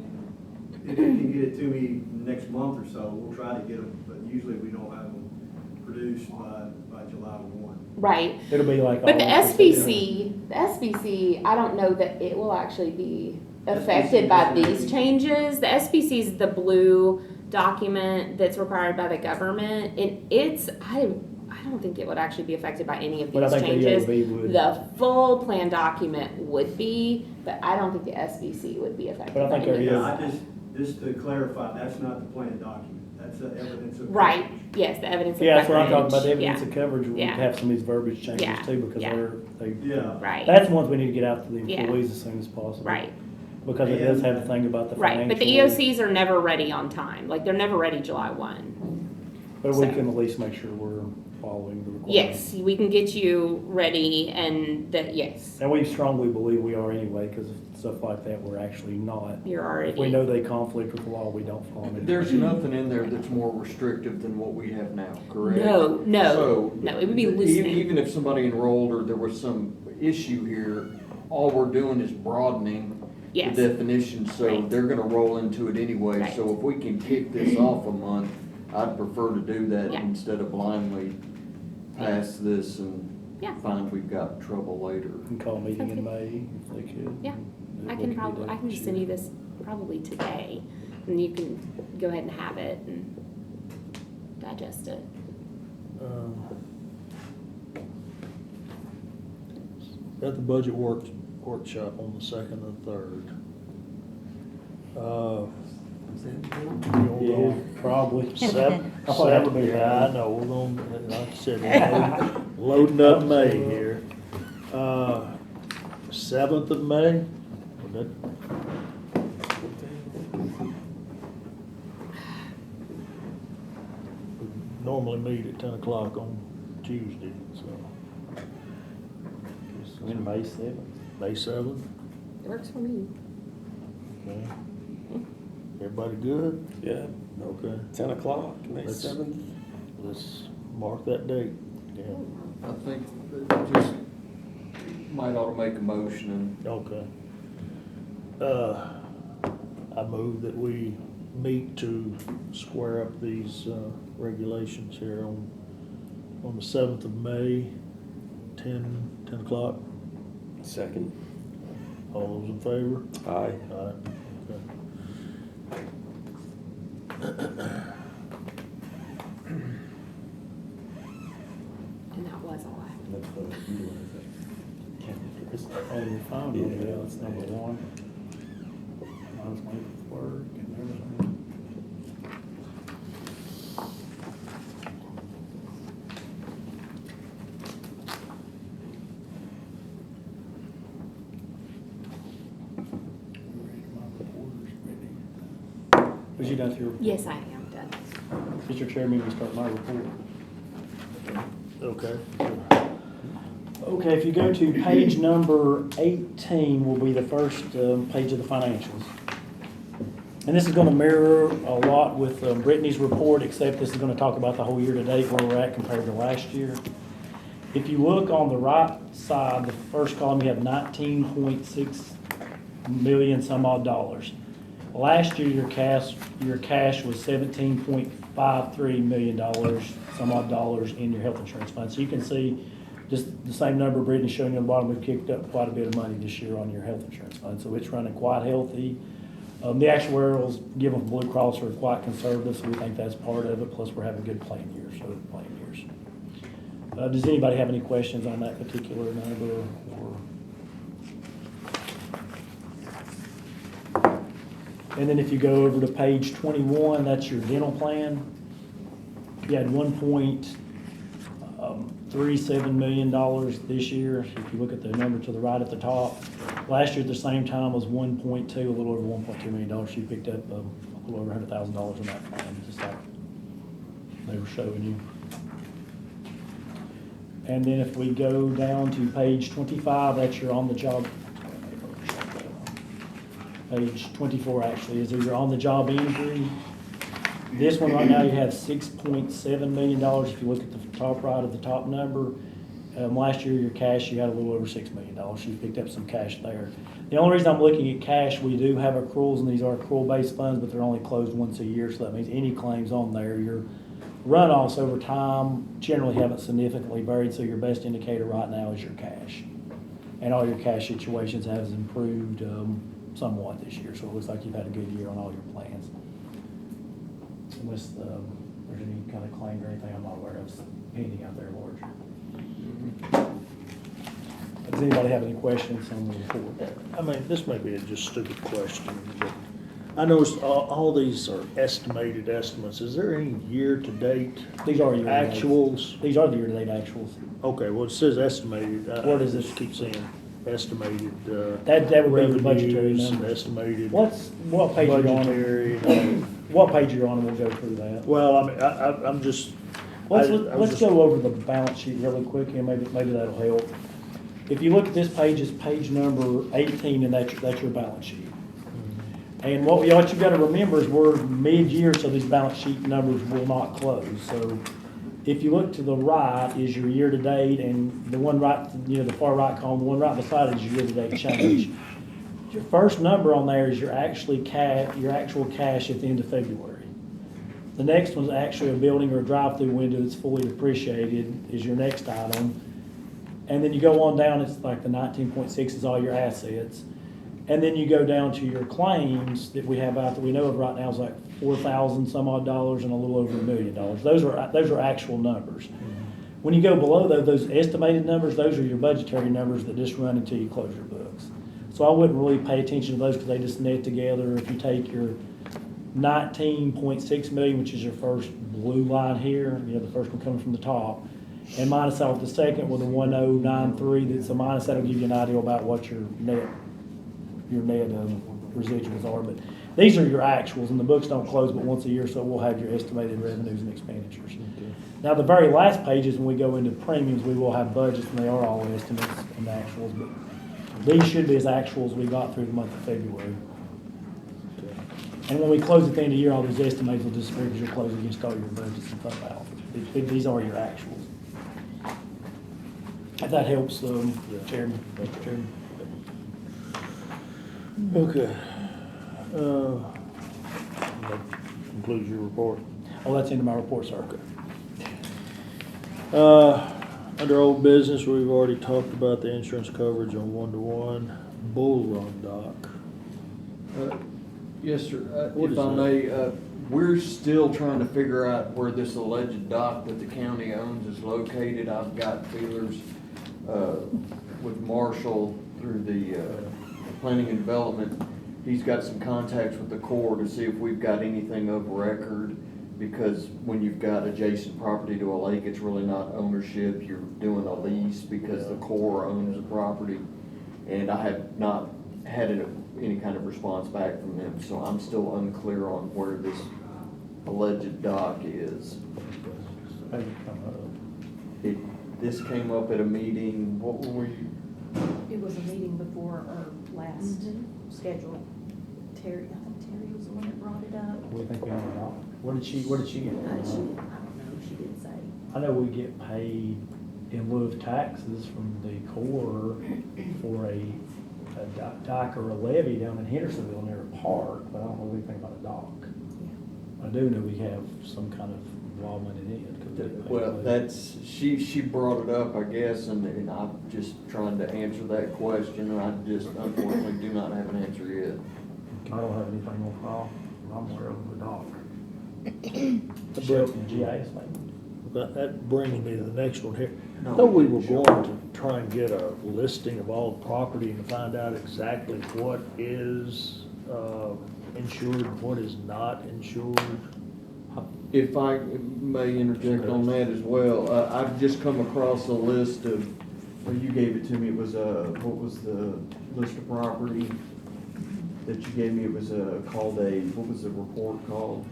if you can get it to me next month or so, we'll try to get them, but usually we don't have them produced by July 1. Right. It'll be like. But the August or SBC, I don't know that it will actually be affected by these changes. The SBC is the blue document that's required by the government. I don't think it would actually be affected by any of But I these think the changes. EOB would. The full plan document would be, but I don't think the SBC would be affected But I by think any there of is. these. Just to clarify, that's not the plan document, that's the evidence of. Right, yes, the evidence of Yeah, that's what I'm talking about, the coverage. evidence of coverage, we need to Yeah. have some of these verbiage changes Yeah. too, because Yeah. they. Yeah. Right, That's the ones we need to get out to the Yeah. employees as soon as possible. right, Because it does have the thing about the financial. right. But the EOCs are never ready on time, like, they're never ready July 1. But we so- can at least make sure we're following the requirements. Yes, we can get you ready and that, yes, And we strongly believe we are anyway, because stuff like that, we're actually not. you're If we already, know they conflict with the law, we don't follow it. There's nothing in there that's more restrictive than what we have now, correct? no, So, no, it would be loosening. Even if somebody enrolled or there was some issue here, all we're doing is broadening the Yes, definition, so Right. they're gonna roll into it anyway. Right. So if we can kick this off a month, I'd prefer to do that Yeah. instead of blindly pass this and Yeah. find we've got trouble later. And call a meeting in Okay. May if they could. Yeah. If I we can could do probably, that I can this just send year. you this probably today, and you can go ahead and have it and digest it. At the budget workshop on the 2nd and 3rd. Yeah, probably. Seven, I thought that would be yeah, I know, we're gonna, like I said, we're loading up May here. 7th of May, would that? We normally meet at 10 o'clock on Tuesday, so. In May 7th. May 7th, It works for me. okay. Everybody good? Yeah, Okay, 10 o'clock, May Let's- 7th. let's mark that date. Yeah, I think that just might ought to make a motion okay. I move that we meet to square up these, regulations here on the 7th of May, 10 o'clock. Second. All those in favor? Aye. Aye. And that was all I have. It's only found, Yeah. yeah, it's number one. Mine's late with work and everything. Was you done through? Yes, I am done. Mr. Chairman, we start my report. Okay. Okay, if you go to page number 18 will be the first page of the financials. And this is gonna mirror a lot with Brittany's report, except this is gonna talk about the whole year to date, where we're at compared to last year. If you look on the right side, the first column, you have 19.6 million some odd dollars. Last year, your cash was $17.53 million some odd dollars in your health insurance fund. So you can see just the same number Brittany's showing you on the bottom. We've kicked up quite a bit of money this year on your health insurance fund, so it's running quite healthy. The actuarials given from Blue Cross are quite conservative, so we think that's part of it. Plus, we're having good plan years, so plan years. Does anybody have any questions on that particular number? And then if you go over to page 21, that's your dental plan. You had $1.37 million this year. If you look at the number to the right at the top, last year at the same time was 1.2, a little over $1.2 million. You picked up a little over $100,000 in that plan, just like they were showing you. And then if we go down to page 25, that's your on the job. Page 24 actually is your on the job injury. This one right now you have $6.7 million. If you look at the top right of the top number, last year your cash you had a little over $6 million. You picked up some cash there. The only reason I'm looking at cash, we do have accruals, and these are accrual-based funds, but they're only closed once a year, so that means any claims on there, your runoffs over time generally haven't significantly varied, so your best indicator right now is your cash. And all your cash situations have improved somewhat this year, so it looks like you've had a good year on all your plans. Unless there's any kind of claim or anything I'm not aware of pending out there larger. Does anybody have any questions on the report? I mean, this may be a just stupid question, but I noticed all these are estimated estimates. Is there any year-to-date These are year-to-date actuals? These are the year-to-date actuals. Okay, well, it says estimated. Where does this? Just keep saying estimated, That would be the budgetary revenues and numbers. estimated What page are you on? budgetary. What page are you on, and we'll go through that. Well, I mean, I'm just. Let's go over the balance sheet really quick, and maybe that'll help. If you look at this page, it's page number 18, and that's your balance sheet. And what you got to remember is we're mid-year, so these balance sheet numbers will not close. So if you look to the right is your year-to-date, and the one right, the far right column, the one right beside it is your year-to-date change. Your first number on there is your actual cash at the end of February. The next one's actually a building or a drive-through window that's fully depreciated is your next item. And then you go on down, it's like the 19.6 is all your assets. And then you go down to your claims that we have out that we know of right now is like $4,000 some odd dollars and a little over $1 million. Those are actual numbers. When you go below those estimated numbers, those are your budgetary numbers that just run until you close your books. So I wouldn't really pay attention to those because they just net together. If you take your 19.6 million, which is your first blue line here, the first one coming from the top, and minus out the second with a 1093, that's a minus, that'll give you an idea about what your net residuals are. But these are your actuals, and the books don't close but once a year, so we'll have your estimated revenues and expenditures. Okay. Now, the very last pages, when we go into premiums, we will have budgets, and they are all estimates and actuals, but these should be as actuals we got through the month of February. Okay. And when we close at the end of the year, all these estimates will disappear because you're closing against all your budgets and fund balance. These are your actuals. If that helps, Chairman, Mr. Chairman. Okay. That concludes your report. Oh, that's into my report, sir. Okay. Under old business, we've already talked about the insurance coverage on 1-to-1 Bull Run dock. Yes, sir. What If is I that? may, we're still trying to figure out where this alleged dock that the county owns is located. I've got feelers with Marshall through the planning and development. He's got some contacts with the Corps to see if we've got anything of record, because when you've got adjacent property to a lake, it's really not ownership. You're doing a lease because the Corps owns the property. And I have not had any kind of response back from them, so I'm still unclear on where this alleged dock is. How did it come up? This came up at a meeting, what were you? It was a meeting before our last schedule. Terry, I think Terry was the one that brought it up. We think we own it all. Where did she get it I from? don't know, she didn't say. I know we get paid in lieu of taxes from the Corps for a dock or a levee down in Hendersonville near a park, but I don't know anything about a dock. I do know we have some kind of involvement in it. 'Cause we get paid Well, levy. that's, she brought it up, I guess, and I'm just trying to answer that question, and I just unfortunately do not have an answer yet. I don't have anything on file. I'm aware of the dock. The Sheriff and GIS maybe. That brings me to the next one here. No, I thought we were going to try and get a listing of all the property and find out exactly what is insured, what is not insured. If I may interject on that as well, I've just come across a list of, well, you gave it to me, it was what was the list of property that you gave me? It was called what was the report called?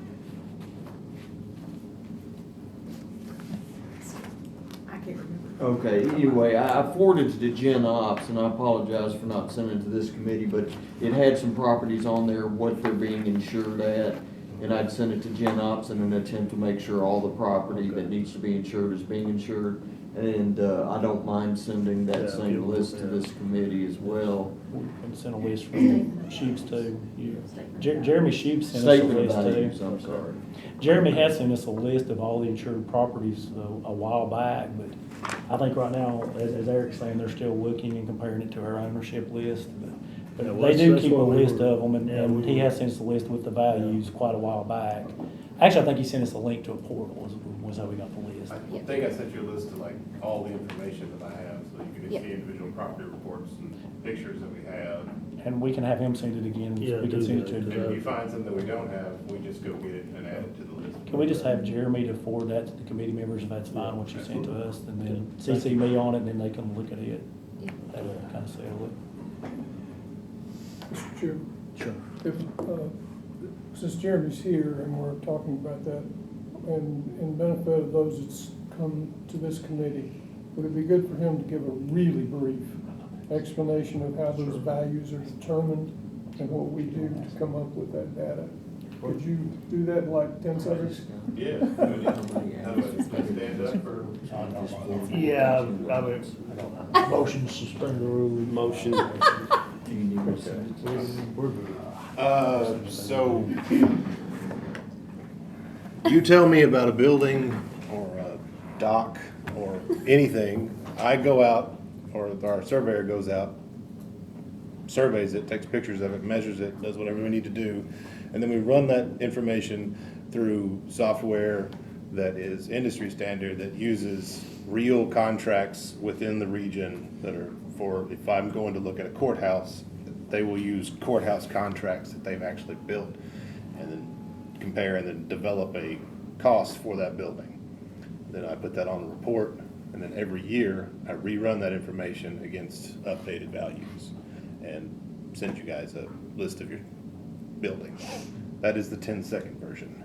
I can't remember. Okay, anyway, I forwarded it to Gen Ops, and I apologize for not sending it to this committee, but it had some properties on there, what they're being insured at, and I'd send it to Gen Ops in an attempt to make sure all the property that needs to be insured is being insured. And I don't mind sending that Yeah, same give list to them this committee as well. We can send a list from Sheets too. Jeremy Sheets sent us a Statement of list values, too. I'm sorry. Jeremy has sent us a list of all the insured properties a while back, but I think right now, as Eric's saying, they're still looking and comparing it to our ownership list. But Yeah, well, they do that's keep a what we list were- of them, yeah, and we he were- has sent us a list with the values quite a while back. Actually, I think he sent us a link to a portal, was how we got the list. I think I sent you a list of like all the information that I have, so you can Yep. see individual property reports and pictures that we have. And we can have him send it again, Yeah, we can do send it that, to And him. if he finds something that we don't have, we just go get it and add it to the list. Can we just have Jeremy to forward that to the committee members, if that's fine, what you sent to us, and then CC me on it, and then they can look at it? Yeah. That would kind of settle it. Mr. Chair, Sure. if, since Jeremy's here and we're talking about that, and in benefit of those that's come to this committee, would it be good for him to give a really brief explanation of how those values are determined and what we do to come up with that data? Could you do that in like 10 seconds? Yeah. Stand up for. Yeah, I mean, motion to suspend the rules. Motion. Do you need me to send it? We're good. So you tell me about a building or a dock or anything, I go out, or our surveyor goes out, surveys it, takes pictures of it, measures it, does whatever we need to do, and then we run that information through software that is industry standard, that uses real contracts within the region that are for, if I'm going to look at a courthouse, they will use courthouse contracts that they've actually built, and then compare and then develop a cost for that building. Then I put that on the report, and then every year I rerun that information against updated values and send you guys a list of your buildings. That is the 10-second version.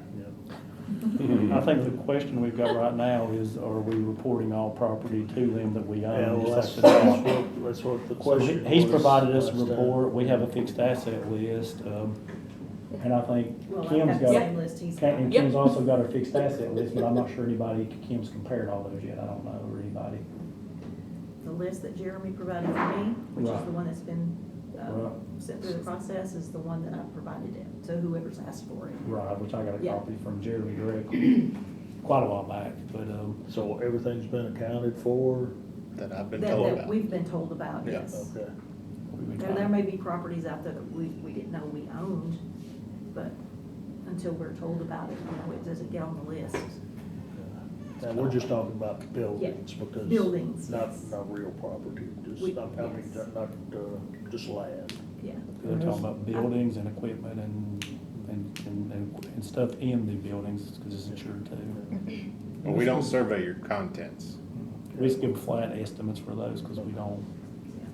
I think the question we've got right now is, are we reporting all property to them that we Yeah, own? well, Just that's like the- that's what the So question he's was provided us a last time. report, we have a fixed asset list, and I think Well, I've Kim's got the got, same list he's got. and Kim's also got a fixed asset list, but I'm not sure Kim's compared all those yet, I don't know, or anybody. The list that Jeremy provided for me, which is Right. the one that's been Right. sent through the process, is the one that I provided him, to whoever's asked for it. Right, which I got a Yeah. copy from Jeremy directly, quite a while back, but, So everything's been accounted for? That I've been That, told that about. we've been told about, Yeah. yes. Okay. There may be properties out there that we didn't know we owned, but until we're told about it, it doesn't get on the list. Now, we're just talking about buildings because. Buildings, Not, yes. not real property, just, We- not, yes. just land. Yeah. they're talking about buildings and equipment and stuff in the buildings, because it's insured too. But we don't survey your contents. We just give flat estimates for those, because we don't,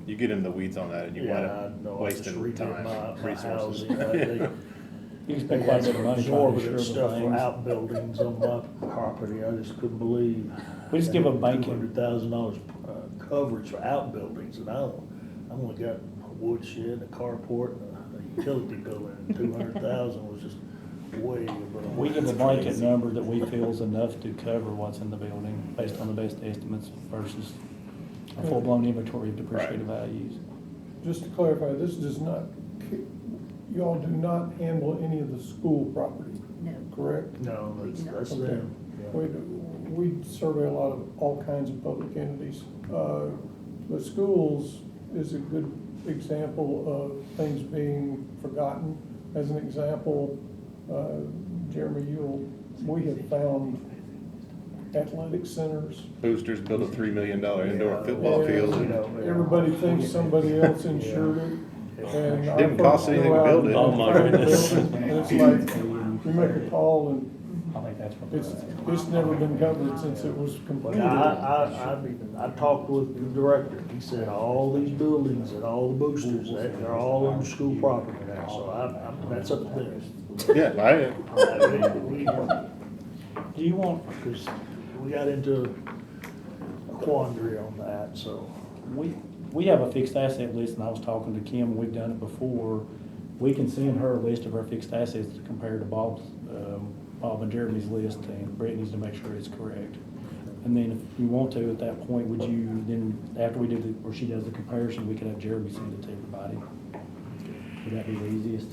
You get in the weeds on that and you wind Yeah, up I know, I just wasting redid time, my resources. housing. You can they spend quite had a bit of money trying to exorbitant insure the stuff for things. outbuildings on my property, I just couldn't believe. We just give a blanket. $200,000 coverage for outbuildings, and I've only got a woodshed, a carport, and a utility building, and 200,000 was just way above. We give a blanket number that we feel is enough to cover what's in the building based on the best estimates versus a full-blown inventory of depreciated values. Just to clarify, this does not, y'all do not handle any of the school property, No. correct? No, that's Okay. them. Yeah. We survey a lot of all kinds of public entities. The schools is a good example of things being forgotten. As an example, Jeremy, we have found athletic centers. Boosters built a $3 million indoor Yeah. football and field. Everybody thinks somebody else insured it. And our Didn't cost folks go anything to out build and it. Oh, my find the goodness. building, and it's like, you make a call and I think that's what. it's never been covered since it was But completed. I talked with the director, he said all these buildings and all the boosters, they're all under school property now, so that's up to them. Yeah, Do you want, Because we got into a quandary on that, so. we have a fixed asset list, and I was talking to Kim, we've done it before. We can send her a list of our fixed assets to compare to Bob and Jeremy's list, and Brett needs to make sure it's correct. And then if you want to, at that point, would you, then after we do or she does the comparison, we could have Jeremy send it to everybody? Would that be the easiest?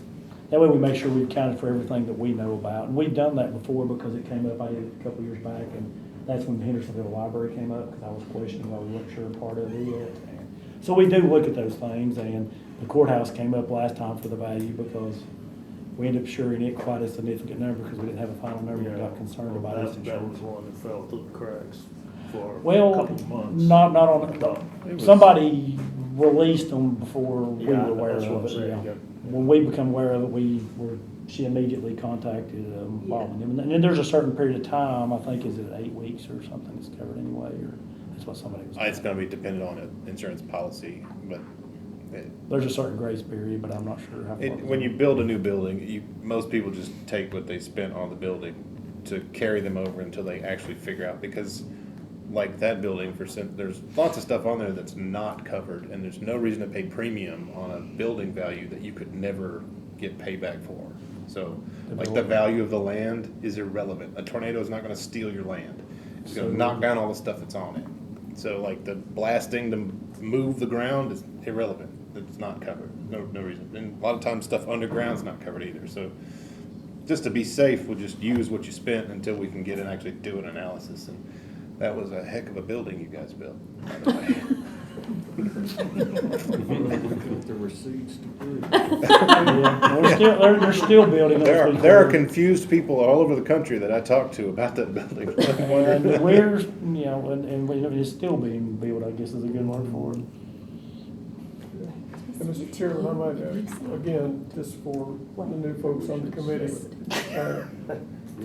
That way we make sure we've accounted for everything that we know about. And we've done that before because it came up, I did it a couple years back, and that's when the Hendersonville Library came up, because I was questioning why we weren't sure part of it. And so we do look at those things, and the courthouse came up last time for the value because we ended up suring it quite a significant number because we didn't have a final number and got concerned about its That insurance. was one that fell through the cracks for a Well, couple of months. not on, somebody released them before we Yeah, were aware that's what of I'm it, saying, yeah. yeah. When we become aware of it, she immediately contacted Bob and them. And then there's a certain period of time, I think, is it 8 weeks or something that's covered anyway, or that's what somebody was. it's gonna be dependent on an insurance policy, but There's a certain grace period, but I'm not sure how. far when you build a new building, most people just take what they spent on the building to carry them over until they actually figure out, because like that building, there's lots of stuff on there that's not covered, and there's no reason to pay premium on a building value that you could never get payback for. So, like the value of the land is irrelevant. A tornado is not gonna steal your land. It's gonna knock down all the stuff that's on it. So like the blasting to move the ground is irrelevant. It's not covered, no reason. And a lot of times stuff underground's not covered either. So just to be safe, we'll just use what you spent until we can get and actually do an analysis. And that was a heck of a building you guys built, by the way. The receipts to prove. Yeah, they're still building. There are confused people all over the country that I talk to about that building. And we're, and it's still being built, I guess is a good word for it. And Mr. Chairman, I might add, again, just for the new folks on the committee,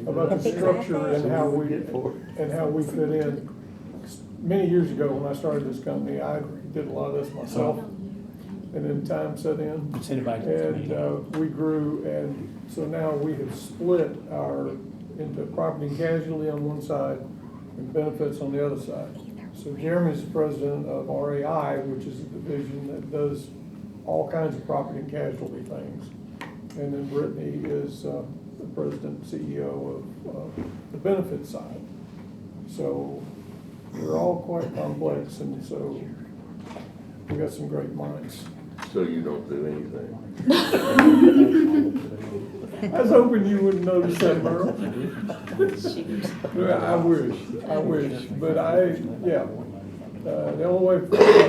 about the structure and how we fit in. Many years ago, when I started this company, I did a lot of this myself, and then time set in. Send it back to the committee. And we grew, and so now we have split into property and casualty on one side and benefits on the other side. So Jeremy's the president of RAI, which is a division that does all kinds of property and casualty things. And then Brittany is the president and CEO of the benefits side. So we're all quite complex, and so we got some great minds. So you don't do anything? I was hoping you wouldn't notice that, Merle. I wish, but the only way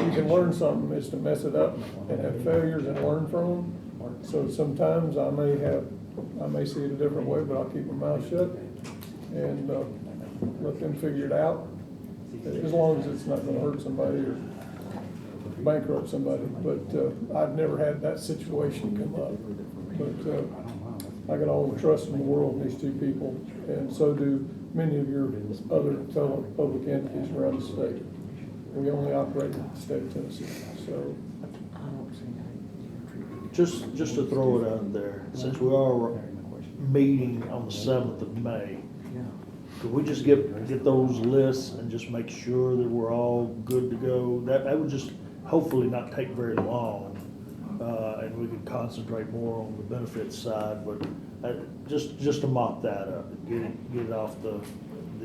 you can learn something is to mess it up and have failures and learn from them. So sometimes I may see it a different way, but I'll keep my mouth shut and let them figure it out, as long as it's not gonna hurt somebody or bankrupt somebody. But I've never had that situation come up. But I got all the trust in the world in these two people, and so do many of your other fellow public entities around the state. We only operate in the state of Tennessee, so. Just to throw it out there, since we are meeting on the 7th of May. Yeah. Could we just get those lists and just make sure that we're all good to go? That would just hopefully not take very long, and we could concentrate more on the benefits side, but just to mop that up, and get it off the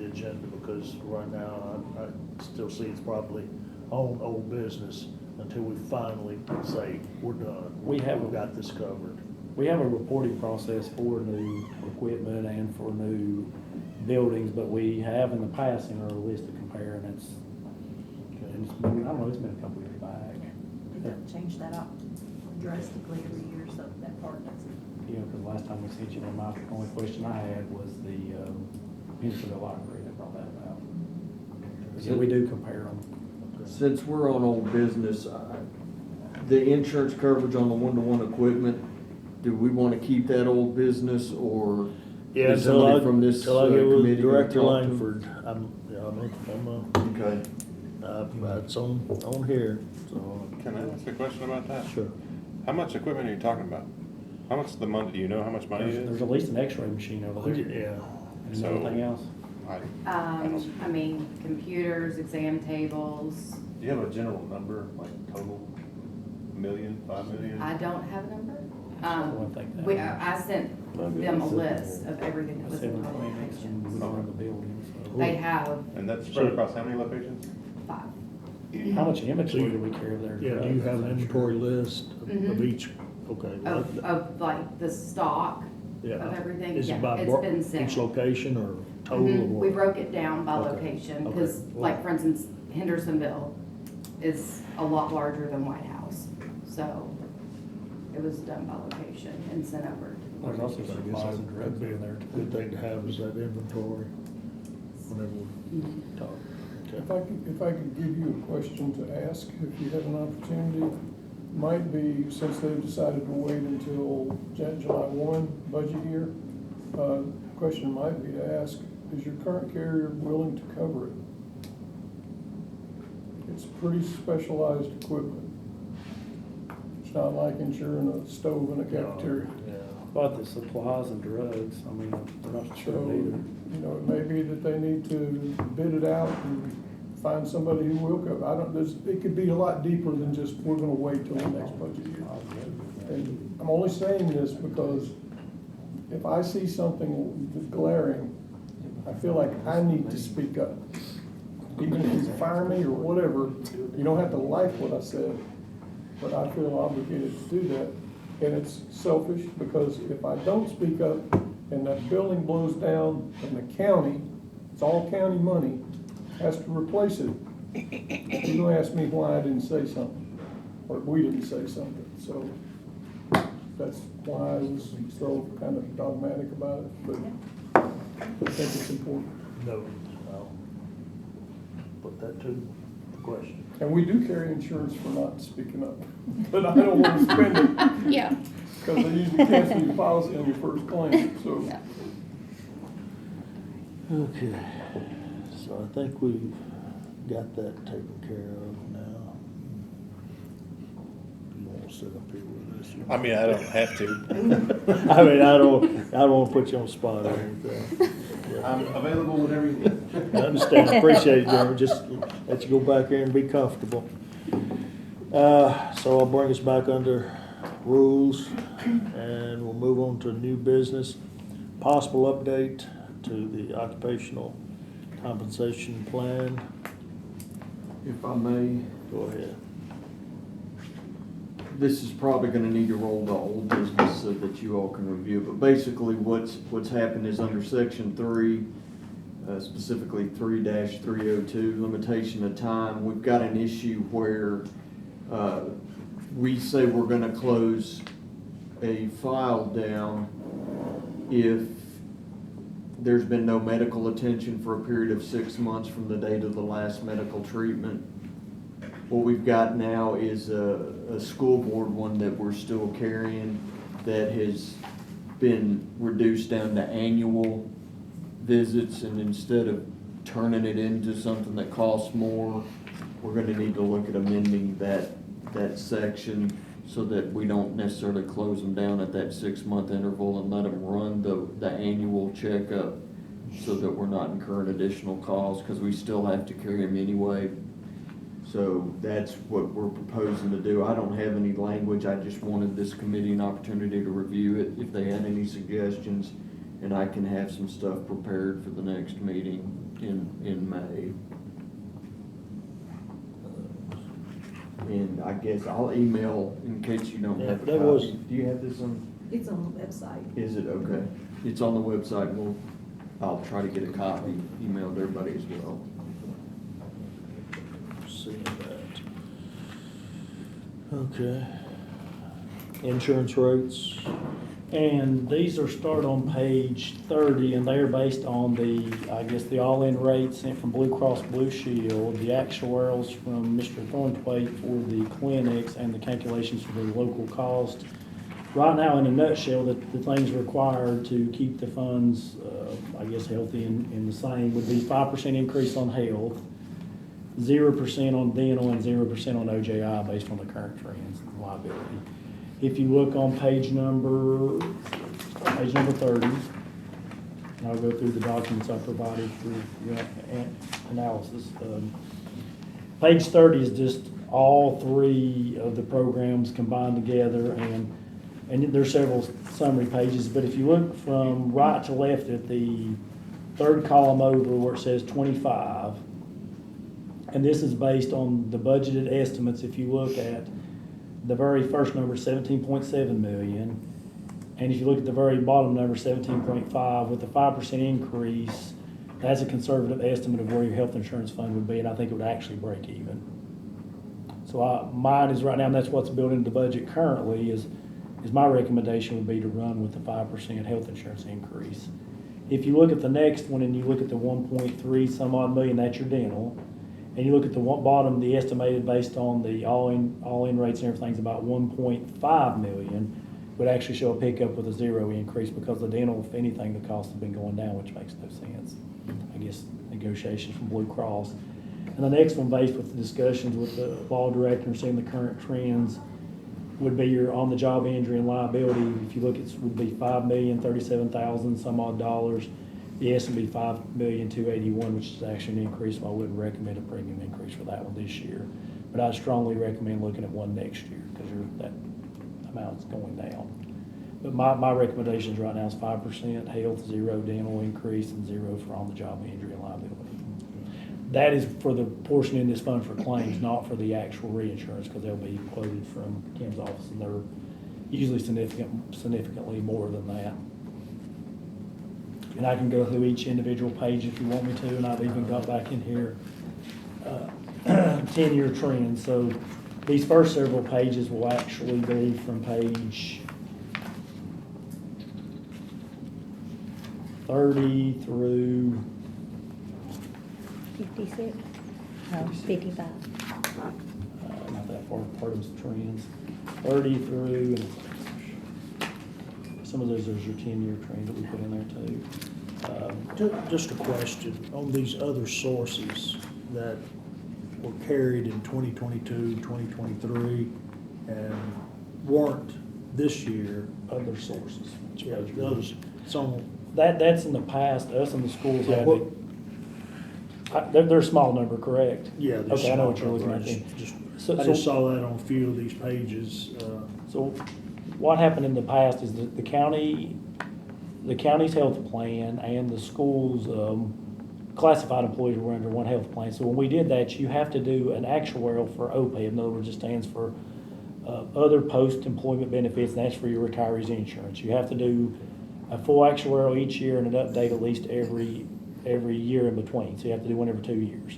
agenda, because right now, I still see it's probably on old business until we finally say, we're done. We've got this covered. We have a reporting process for new equipment and for new buildings, but we have in the past in our list to compare, and it's been, I don't know, it's been a couple years back. It doesn't change that up drastically every year, so that part doesn't. You know, because last time we sent you, my only question I had was the Hendersonville Library that brought that about. So we do compare them. Since we're on old business, the insurance coverage on the one-to-one equipment, do we want to keep that old business, or Yeah, is somebody from this until I get with committee gonna Director talk to- Langford, Okay. it's on here, so. Can I ask a question about that? Sure. How much equipment are you talking about? How much is the money, do you know how much money it There's is? at least an x-ray machine over there. Yeah. And So- anything else? I mean, computers, exam tables. Do you have a general number, like total, $1 million, $5 million? I don't have a number. I wouldn't think that. I sent them a list of everything that I was said in in the the clinics and we location. run the building, so. They have And that's spread across how many locations? 5. How much inventory do we carry there? Yeah, do you have an inventory list of Mhm. each? Okay. Of like the stock Yeah. of everything. Is it Yeah, by it's been sent. each location or total? Mhm. or We what? broke it down by Okay. location, Okay. because like, for instance, Hendersonville is a lot larger than White House. So it was done by location and sent over. There's also I guess supplies and drugs that'd be in a there too. good thing to have is that inventory whenever we Mhm. talk. If I could give you a question to ask, if you have an opportunity, might be, since they've decided to wait until July 1 budget year, question might be to ask, is your current carrier willing to cover it? It's pretty specialized equipment. It's not like insuring a stove in a cafeteria. Yeah. But the supplies and drugs, I mean, we're not sure So, either. you know, it may be that they need to bid it out and find somebody who will cover. It could be a lot deeper than just, we're gonna wait till the next budget year. And I'm only saying this because if I see something that's glaring, I feel like I need to speak up. Even if you fire me or whatever, you don't have to like what I said, but I feel obligated to do that. And it's selfish, because if I don't speak up and that building blows down and the county, it's all county money, has to replace it, you're gonna ask me why I didn't say something, or we didn't say something. So that's why I was so kind of dogmatic about it, but I think it's important. No, I'll put that to the question. And we do carry insurance for not speaking up, but I don't want to spend it, Yeah. because they usually cancel your policy on your first claim, so. Okay, so I think we've got that taken care of now. You won't sit up here with us? I mean, I don't have to. I mean, I don't want to put you on the spot or anything. I'm available whenever you need. I understand, appreciate it, Jeremy, just let you go back there and be comfortable. So I'll bring us back under rules, and we'll move on to new business. Possible update to the occupational compensation plan. If I may, Go ahead. this is probably gonna need to roll to old business so that you all can review, but basically what's happened is under section 3, specifically 3-302, limitation of time, we've got an issue where, we say we're gonna close a file down if there's been no medical attention for a period of 6 months from the date of the last medical treatment. What we've got now is a school board one that we're still carrying that has been reduced down to annual visits, and instead of turning it into something that costs more, we're gonna need to look at amending that section so that we don't necessarily close them down at that 6-month interval and let them run the annual checkup so that we're not incurring additional costs, because we still have to carry them anyway. So that's what we're proposing to do. I don't have any language, I just wanted this committee an opportunity to review it, if they had any suggestions, and I can have some stuff prepared for the next meeting in May. And I guess I'll email, in case you don't have a that was- copy. Do you have this on? It's on the website. Is it? Okay. It's on the website, and I'll try to get a copy emailed to everybody as well. Seeing that. Okay. Insurance rates. And these are start on page 30, and they are based on the, I guess, the all-in rates sent from Blue Cross Blue Shield, the actuarials from Mr. Thornthwaite for the clinics, and the calculations for the local cost. Right now, in a nutshell, the things required to keep the funds, I guess, healthy and the same would be 5% increase on health, 0% on dental, and 0% on OJI based on the current trends and liability. If you look on page number 30, and I'll go through the documents I provided for your analysis. Page 30 is just all three of the programs combined together, and there's several summary pages, but if you look from right to left at the third column over where it says 25, and this is based on the budgeted estimates. If you look at the very first number, 17.7 million, and if you look at the very bottom number, 17.5, with the 5% increase, that's a conservative estimate of where your health insurance fund would be, and I think it would actually break even. So mine is right now, and that's what's built into the budget currently, is my recommendation would be to run with the 5% health insurance increase. If you look at the next one and you look at the 1.3 some odd million, that's your dental. And you look at the bottom, the estimated based on the all-in rates and everything's about 1.5 million, would actually show a pickup with a 0 increase, because the dental, if anything, the costs have been going down, which makes no sense. I guess negotiations from Blue Cross. And the next one, based with the discussions with the law director and seeing the current trends, would be your on-the-job injury and liability. If you look, it would be $5,037,000 some odd dollars. The S would be $5,281,000, which is actually an increase. So I wouldn't recommend a premium increase for that one this year, but I strongly recommend looking at one next year, because that amount's going down. But my recommendations right now is 5% health, 0 dental increase, and 0 for on-the-job injury and liability. That is for the portion in this fund for claims, not for the actual reinsurance, because they'll be quoted from Kim's office, and they're usually significantly more than that. And I can go through each individual page if you want me to, and I've even got back in here 10-year trends. So these first several pages will actually be from page 30 through 56? No, 55. not that far apart of trends. 30 through, and some of those, there's your 10-year trend that we put in there too. Just a question, on these other sources that were carried in 2022, 2023, and weren't this year, Other sources. yeah, those, some, That's in the past, us and the schools Yeah, have what- it. They're a small number, correct? yeah. they're Okay, I know what you're small looking at numbers. then. Just- So- I so- just saw that on a few of these pages. So what happened in the past is that the county's health plan and the school's classified employees were under one health plan. So when we did that, you have to do an actuarial for OPEB. In other words, it stands for other post-employment benefits, and that's for your retirees insurance. You have to do a full actuarial each year and an update at least every year in between. So you have to do one every 2 years.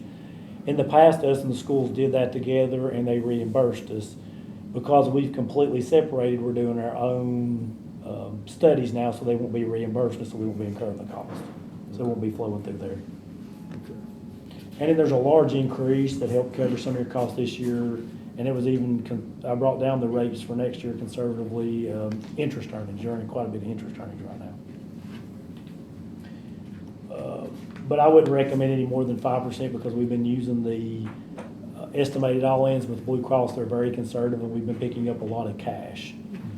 In the past, us and the schools did that together, and they reimbursed us. Because we've completely separated, we're doing our own studies now, so they won't be reimbursed us, so we won't be incurring the cost. So it won't be flowing through there. And then there's a large increase that helped cover some of your costs this year, and it was even, I brought down the rates for next year conservatively, interest earnings. You're earning quite a bit of interest earnings right now. But I wouldn't recommend any more than 5%, because we've been using the estimated all-ins with Blue Cross, they're very conservative, and we've been picking up a lot of cash.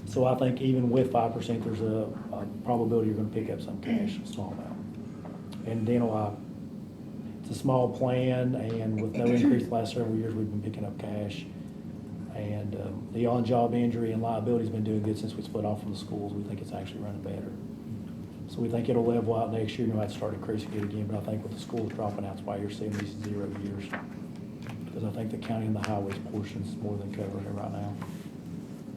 So I think even with 5%, there's a probability you're gonna pick up some cash, a small amount. And dental, it's a small plan, and with no increase the last several years, we've been picking up cash. And the on-job injury and liability's been doing good since we split off from the schools. We think it's actually running better. So we think it'll level out next year, and it'll start increasing it again, but I think with the schools dropping out, that's why you're seeing these 0 years. Because I think the county and the highways portion's more than covering it right now,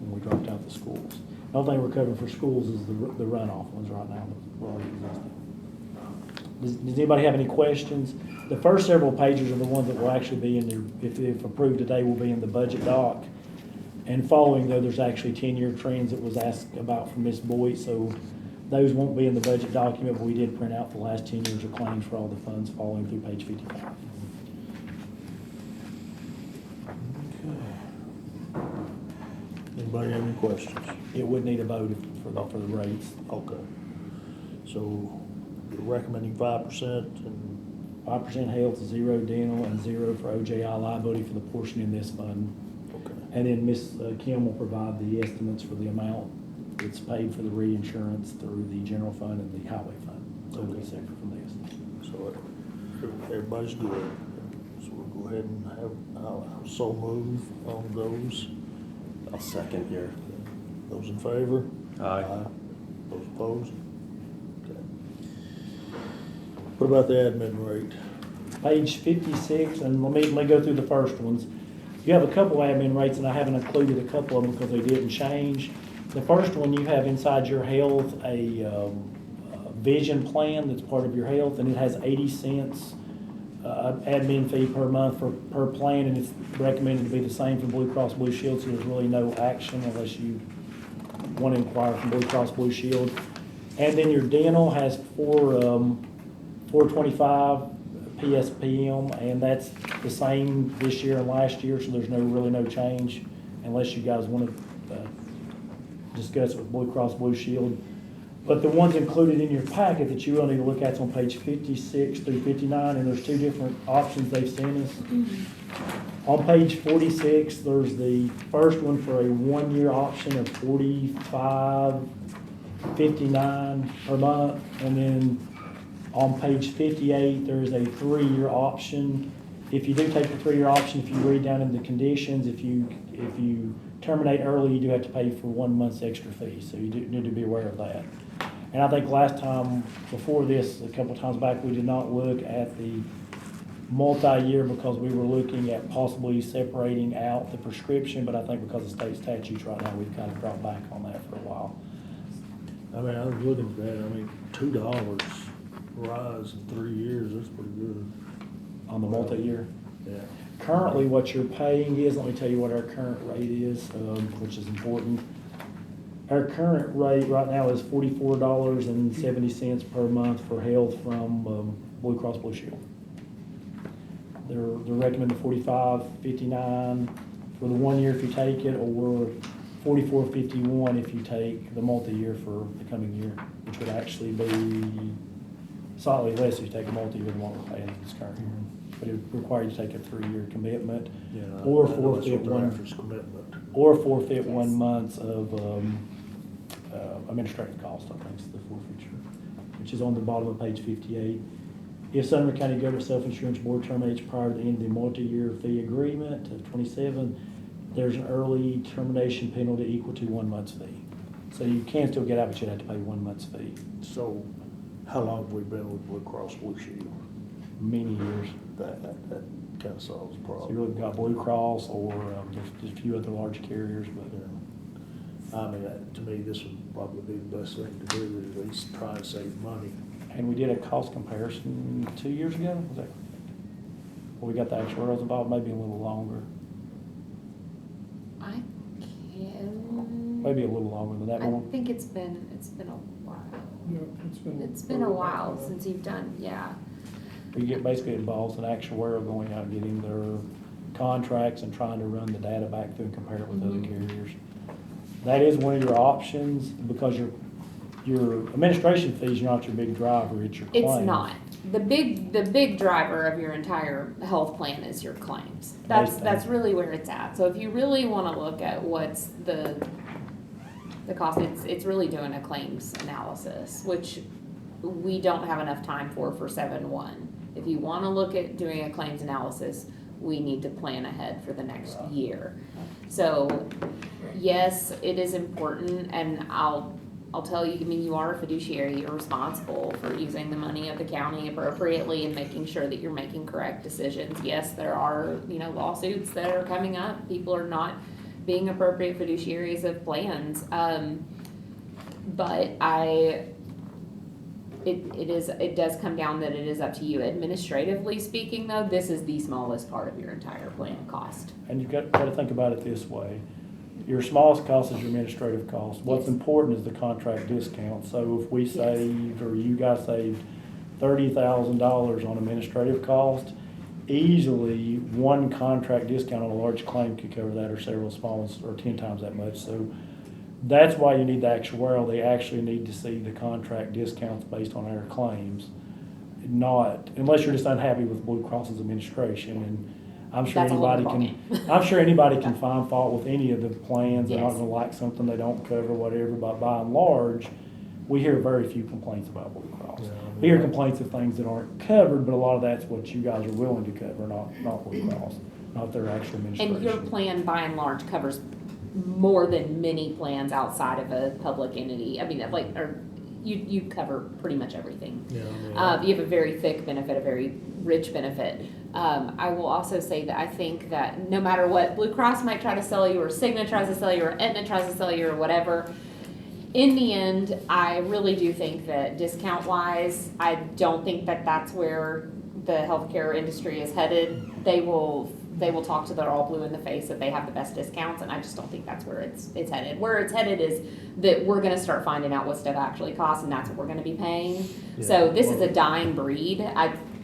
when we dropped out the schools. The only thing we're covering for schools is the runoff ones right now, that are already existing. Does anybody have any questions? The first several pages are the ones that will actually be in the, if approved today, will be in the budget doc. And following though, there's actually 10-year trends that was asked about from Ms. Boyd, so those won't be in the budget document, but we did print out the last 10 years of claims for all the funds following through page 55. Okay. Anybody have any questions? It would need a vote for the rates. Okay. So you're recommending 5% and 5% health, 0 dental, and 0 for OJI liability for the portion in this fund. okay. And then Ms. Kim will provide the estimates for the amount that's paid for the reinsurance through the general fund and the highway fund. So it'll be separate from this. So everybody's good. So we'll go ahead and have, I'll so move on those. I'll second your. Those in favor? Aye. Those opposed? Okay. What about the admin rate? Page 56, and let me go through the first ones. You have a couple admin rates, and I haven't included a couple of them because they didn't change. The first one, you have inside your health a vision plan that's part of your health, and it has 80 cents admin fee per month per plan, and it's recommended to be the same for Blue Cross Blue Shield, so there's really no action unless you want to inquire from Blue Cross Blue Shield. And then your dental has $4.25 PSPM, and that's the same this year and last year, so there's really no change unless you guys want to discuss it with Blue Cross Blue Shield. But the ones included in your packet that you will need to look at is on page 56 through 59, and there's 2 different options they've sent us. On page 46, there's the first one for a 1-year option of $45.59 per month, and then on page 58, there's a 3-year option. If you do take the 3-year option, if you read down in the conditions, if you terminate early, you do have to pay for 1 month's extra fee, so you do need to be aware of that. And I think last time, before this, a couple times back, we did not look at the multi-year because we were looking at possibly separating out the prescription, but I think because of state statutes right now, we've kind of dropped back on that for a while. I mean, I was looking at that, I mean, $2 rise in 3 years, that's pretty good. On the multi-year? Yeah. Currently, what you're paying is, let me tell you what our current rate is, which is important. Our current rate right now is $44.70 per month for health from Blue Cross Blue Shield. They're recommending $45.59 for the 1 year if you take it, or $44.51 if you take the multi-year for the coming year, which would actually be slightly less if you take a multi-year than what we're paying this current year. But it would require you to take a 3-year commitment, Yeah, or I know that's forfeit what they're one, after is commitment. or forfeit 1 month of administrative cost, I think is the forfeiture, which is on the bottom of page 58. If Sumner County Government Self-Insurance Board terminates prior to the end of the multi-year fee agreement of 27, there's an early termination penalty equal to 1 month's fee. So you can still get out, but you'd have to pay 1 month's fee. So how long have we been with Blue Cross Blue Shield? Many years. That kind of solves the So problem. you really got Blue Cross, or there's a few other large carriers, but Yeah. I mean, to me, this would probably be the best thing to do, is at least try and save money. and we did a cost comparison 2 years ago, was that? Well, we got the actuarials involved, maybe a little longer, I can. maybe a little longer than that. I One. think it's been a while. Yeah, It's been a while since you've done, yeah. We get basically involved in actuarial going out and getting their contracts and trying to run the data back through and compare it with other carriers. That is one of your options, because your administration fees are not your big driver, it's your claims. It's not. The big driver of your entire health plan is your claims. That's really where it's at. So if you really wanna look at what's the cost, it's really doing a claims analysis, which we don't have enough time for 7-1. If you wanna look at doing a claims analysis, we need to plan ahead for the next year. So, yes, it is important, and I'll tell you, I mean, you are a fiduciary, you're responsible for using the money of the county appropriately and making sure that you're making correct decisions. Yes, there are, lawsuits that are coming up, people are not being appropriate fiduciaries of plans, but it does come down that it is up to you. Administratively speaking, though, this is the smallest part of your entire plan cost. And you've got to think about it this way. Your smallest cost is your administrative cost. What's Yes. important is the contract discount. So if we saved, or you guys saved $30,000 on administrative cost, easily one contract discount on a large claim could cover that, or several small ones, or 10 times that much. So that's why you need the actuarial. They actually need to see the contract discounts based on our claims, not unless you're just unhappy with Blue Cross's administration. And I'm sure That's a anybody little can. I'm sure anybody can find fault with any of the plans. They're not Yes. going to like something they don't cover, whatever. But by and large, we hear very few complaints about Blue Cross. We hear complaints of things that aren't covered, but a lot of that's what you guys are willing to cover, not Blue Cross, not their actual administration. And your plan, by and large, covers more than many plans outside of a public entity. I mean, you cover pretty much everything. Yeah, You have a very thick benefit, a very rich benefit. I will also say that I think that no matter what Blue Cross might try to sell you, or Cigna tries to sell you, or Aetna tries to sell you, or whatever, in the end, I really do think that discount-wise, I don't think that that's where the healthcare industry is headed. They will talk to their all blue in the face that they have the best discounts, and I just don't think that's where it's headed. Where it's headed is that we're gonna start finding out what stuff actually costs, and that's what we're gonna be paying. So this is a dying breed.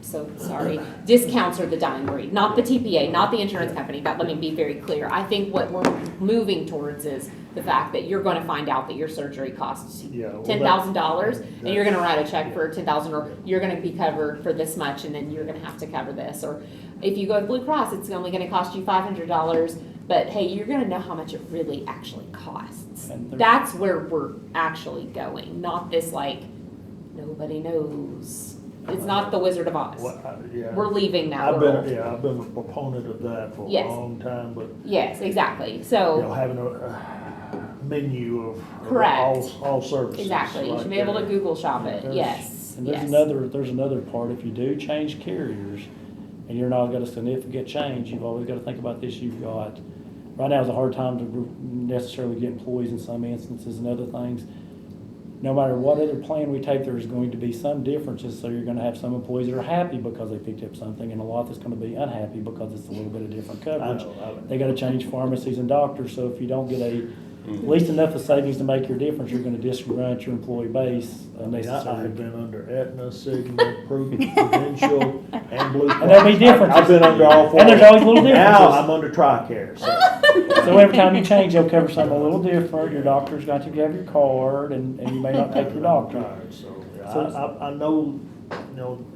So sorry, discounts are the dying breed, not the TPA, not the insurance company, but let me be very clear. I think what we're moving towards is the fact that you're gonna find out that your surgery costs $10,000, and you're gonna write a check for $10,000, or you're gonna be covered for this much, and then you're gonna have to cover this. Or if you go with Blue Cross, it's only gonna cost you $500, but hey, you're gonna know how much it really actually costs. That's where we're actually going, not this nobody knows. It's not the Wizard of Oz. We're leaving that I've world. been a proponent of that for a Yes. long time, but Yes, exactly. So having a menu of Correct. all services. Exactly. You like should be able to that. Google shop it. There's- Yes. And there's Yes. another part. If you do change carriers, and you're not got a significant change, you've always got to think about this. You've got right now is a hard time to necessarily get employees in some instances and other things. No matter what other plan we take, there's going to be some differences. So you're going to have some employees that are happy because they picked up something, and a lot that's going to be unhappy because it's a little bit of different coverage. They got to change pharmacies and doctors. So if you don't get at least enough of savings to make your difference, you're going to disrupt your employee base I unnecessarily. have been under Aetna, Cigna, Prudential, and Blue Cross. And there'll be differences. I've been under all four. And there's always little differences. Now I'm under TRICARE, so. So every time you change, they'll cover something a little different. Your doctor's got to have your card, and you may not take your doctor. So, So- I know,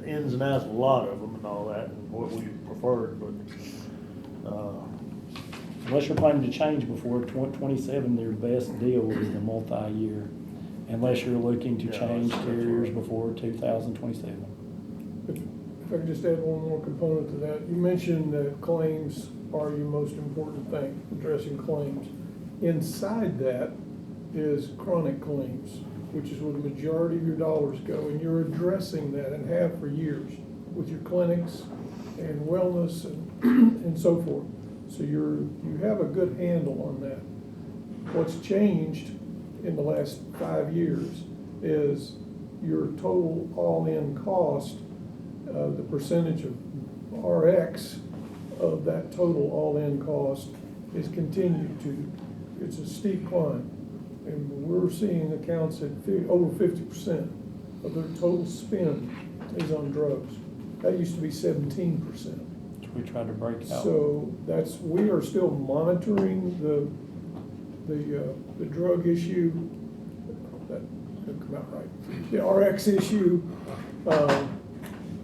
ins and outs of a lot of them and all that, and what we preferred, but, Unless you're planning to change before 27, their best deal is the multi-year. Unless you're looking to change carriers before 2027. If I could just add one more component to that. You mentioned that claims are your most important thing, addressing claims. Inside that is chronic claims, which is where the majority of your dollars go, and you're addressing that and have for years with your clinics and wellness and so forth. So you have a good handle on that. What's changed in the last 5 years is your total all-in cost, the percentage of RX of that total all-in cost is continued to, it's a steep climb. And we're seeing accounts at over 50% of their total spend is on drugs. That used to be 17%. We tried to break out. So we are still monitoring the drug issue. The not right, the RX issue.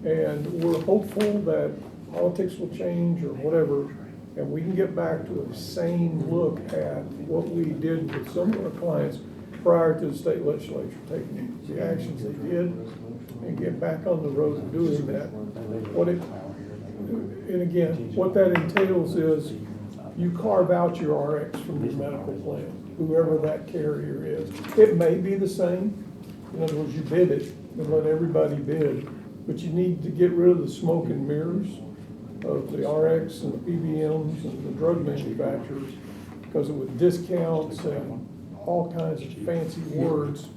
And we're hopeful that politics will change or whatever, and we can get back to a sane look at what we did with some of our clients prior to the state legislature taking the actions they did, and get back on the road of doing that. And again, what that entails is you carve out your RX from your medical plan, whoever that carrier is. It may be the same. In other words, you bid it and let everybody bid, but you need to get rid of the smoke and mirrors of the RX and the PBMs and the drug manufacturers, because with discounts and all kinds of fancy words,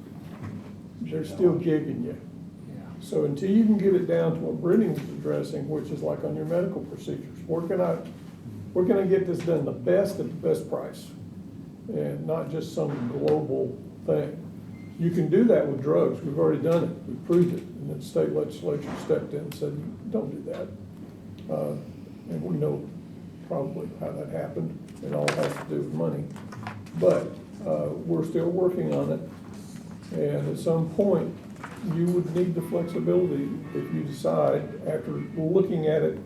they're still gigging you. So until you can get it down to what Brittany was addressing, which is like on your medical procedures, we're gonna get this done the best at the best price, and not just some global thing. You can do that with drugs. We've already done it. We proved it. And the state legislature stepped in and said, don't do that. And we know probably how that happened. It all has to do with money. But we're still working on it. And at some point, you would need the flexibility if you decide, after looking at it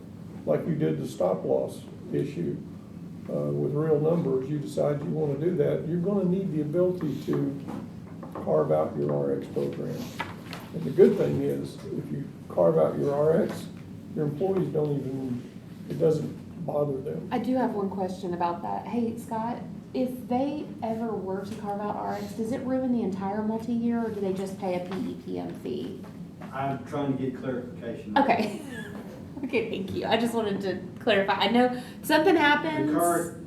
like you did the stop loss issue with real numbers, you decide you want to do that, you're going to need the ability to carve out your RX program. And the good thing is, if you carve out your RX, your employees don't even, it doesn't bother them. I do have one question about that. Hey, Scott, if they ever were to carve out RX, does it ruin the entire multi-year, or do they just pay a PEPM fee? I'm trying to get clarification. Okay. Okay, thank you. I just wanted to clarify. I know something happens.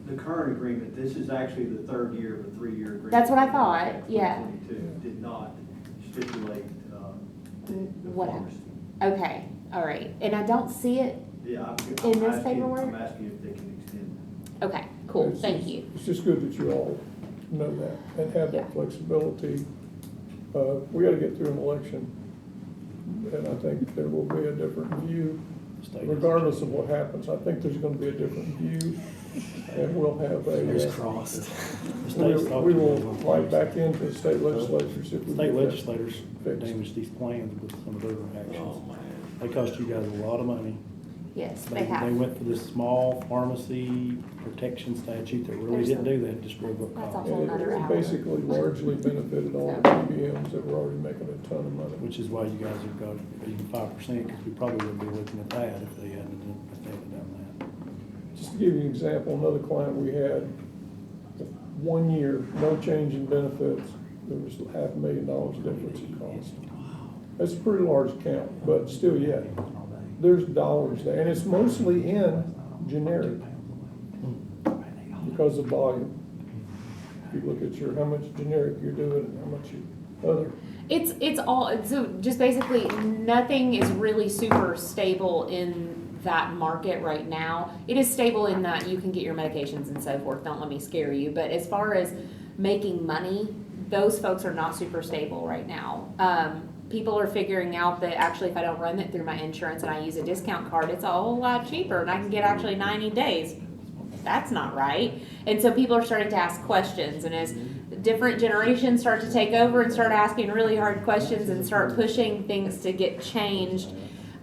The current agreement, this is actually the third year of a 3-year agreement. That's what I thought, yeah. 2022 did not stipulate the What pharmacy. Okay, all right. And I don't see it. Yeah, In this paperwork? I'm asking if they can extend Okay, cool. It's Thank just- you. It's just good that you all know that and have Yeah. that flexibility. We gotta get through an election, and I think there will be a different view, regardless of what happens. I think there's gonna be a different view, and we'll have Fingers a, crossed. we will fight back into the state legislatures if we State get that legislators fixed. damaged these plans with some of their actions. They cost you guys a lot of money. Yes, They they have. went for this small pharmacy protection statute that really didn't do that, it just drove up That's costs. a whole And nother it hour. basically largely benefited all the PBMs that were already making a ton of money. Which is why you guys have got even 5%, because we probably wouldn't be looking at that if they hadn't done that. Just to give you an example, another client we had, 1 year, no change in benefits, there was $500,000 difference in cost. That's a pretty large account, but still yet, there's dollars there, and it's mostly in generic because of volume. If you look at how much generic you're doing and how much you other. It's all, so just basically, nothing is really super stable in that market right now. It is stable in that you can get your medications and so forth, don't let me scare you, but as far as making money, those folks are not super stable right now. People are figuring out that actually if I don't run it through my insurance and I use a discount card, it's a whole lot cheaper and I can get actually 90 days. That's not right. And so people are starting to ask questions, and as different generations start to take over and start asking really hard questions and start pushing things to get changed,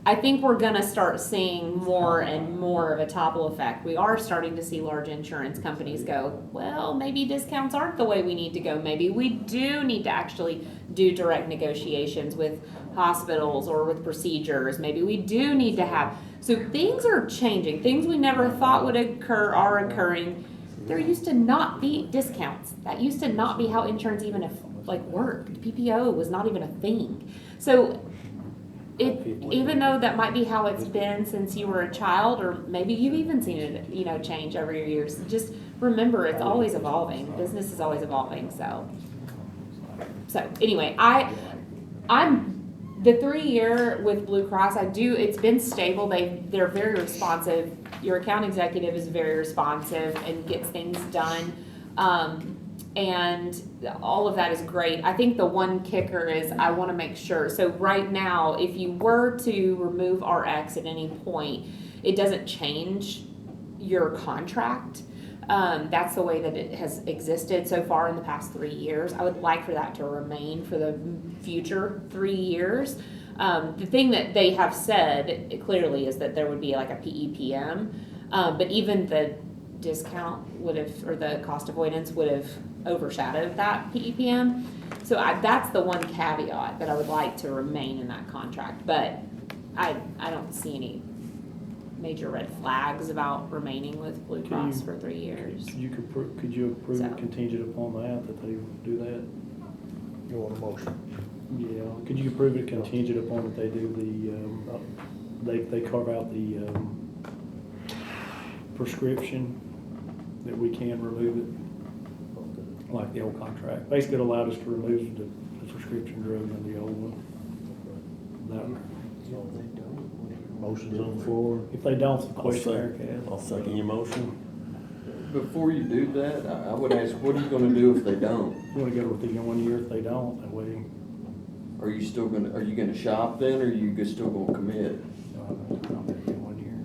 I think we're gonna start seeing more and more of a topple effect. We are starting to see large insurance companies go, well, maybe discounts aren't the way we need to go. Maybe we do need to actually do direct negotiations with hospitals or with procedures. Maybe we do need to have, so things are changing. Things we never thought would occur are occurring. There used to not be discounts. That used to not be how insurance even worked. PPO was not even a thing. So even though that might be how it's been since you were a child, or maybe you've even seen it, change over your years, just remember it's always evolving. Business is always evolving. So anyway, I'm the 3-year with Blue Cross. It's been stable. They're very responsive. Your account executive is very responsive and gets things done. And all of that is great. I think the one kicker is I want to make sure. So right now, if you were to remove RX at any point, it doesn't change your contract. That's the way that it has existed so far in the past 3 years. I would like for that to remain for the future 3 years. The thing that they have said clearly is that there would be like a PEPM, but even the discount would have, or the cost avoidance would have overshadowed that PEPM. So that's the one caveat that I would like to remain in that contract, but I don't see any major red flags about remaining with Blue Cross for 3 years. Could you approve So. it contingent upon that they do that? You want a motion? Yeah, could you approve it contingent upon that they do they carve out the prescription, that we can remove it, like the old contract? Basically, it allowed us to remove the prescription drug in the old one. Motion's on the floor. If they don't, the question Eric I'll has. second your motion. Before you do that, I would ask, what are you gonna do if they don't? You wanna go with the 1 year if they don't, that way, Are you gonna shop then, or are you still gonna commit? 1 year.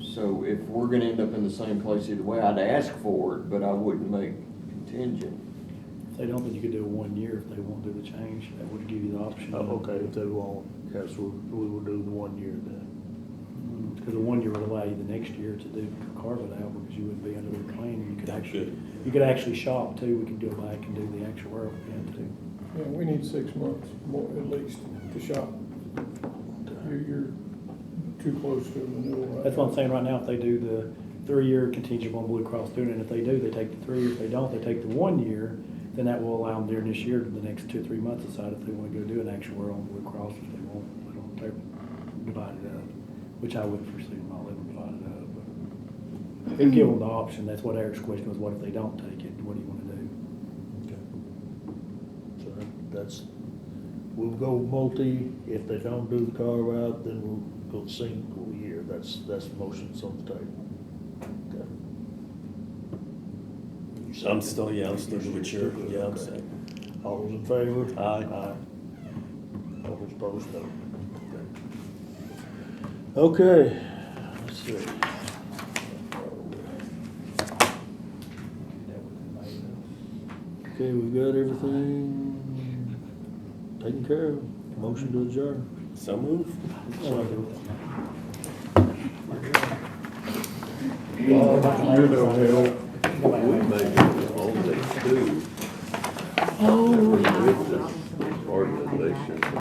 So if we're gonna end up in the same place either way, I'd ask for it, but I wouldn't make contingent. If they don't, then you could do a 1 year if they won't do the change, that would give you the option. Okay, if they won't, yes, we will do the 1 year then. Because the 1 year would allow you the next year to do carve it out, because you wouldn't be under their claim, and you could actually shop too. We can go back and do the actual work again too. Yeah, we need 6 months more at least to shop. You're too close to renewal right That's what I'm now. saying right now, if they do the 3 year contingent on Blue Cross doing it, and if they do, they take the 3 year. If they don't, they take the 1 year, then that will allow them during this year, the next 2 or 3 months, decide if they want to go do an actual on Blue Cross, if they won't, they don't divide it up, which I wouldn't foresee them not letting them divide it up. But it'd give them the option. That's what Eric's question was, what if they don't take it? What do you want to do? So that's, we'll go multi, if they don't do the carve out, then we'll go single year, that's the motion's on the table. Okay. I'm still good with your, yeah, I'm Okay. saying. All those in favor? Aye. All those opposed, no. Okay, let's see. Okay, we've got everything taken care of. Motion to adjourn. So move. You're no help. We may be only two. Oh, With the organization.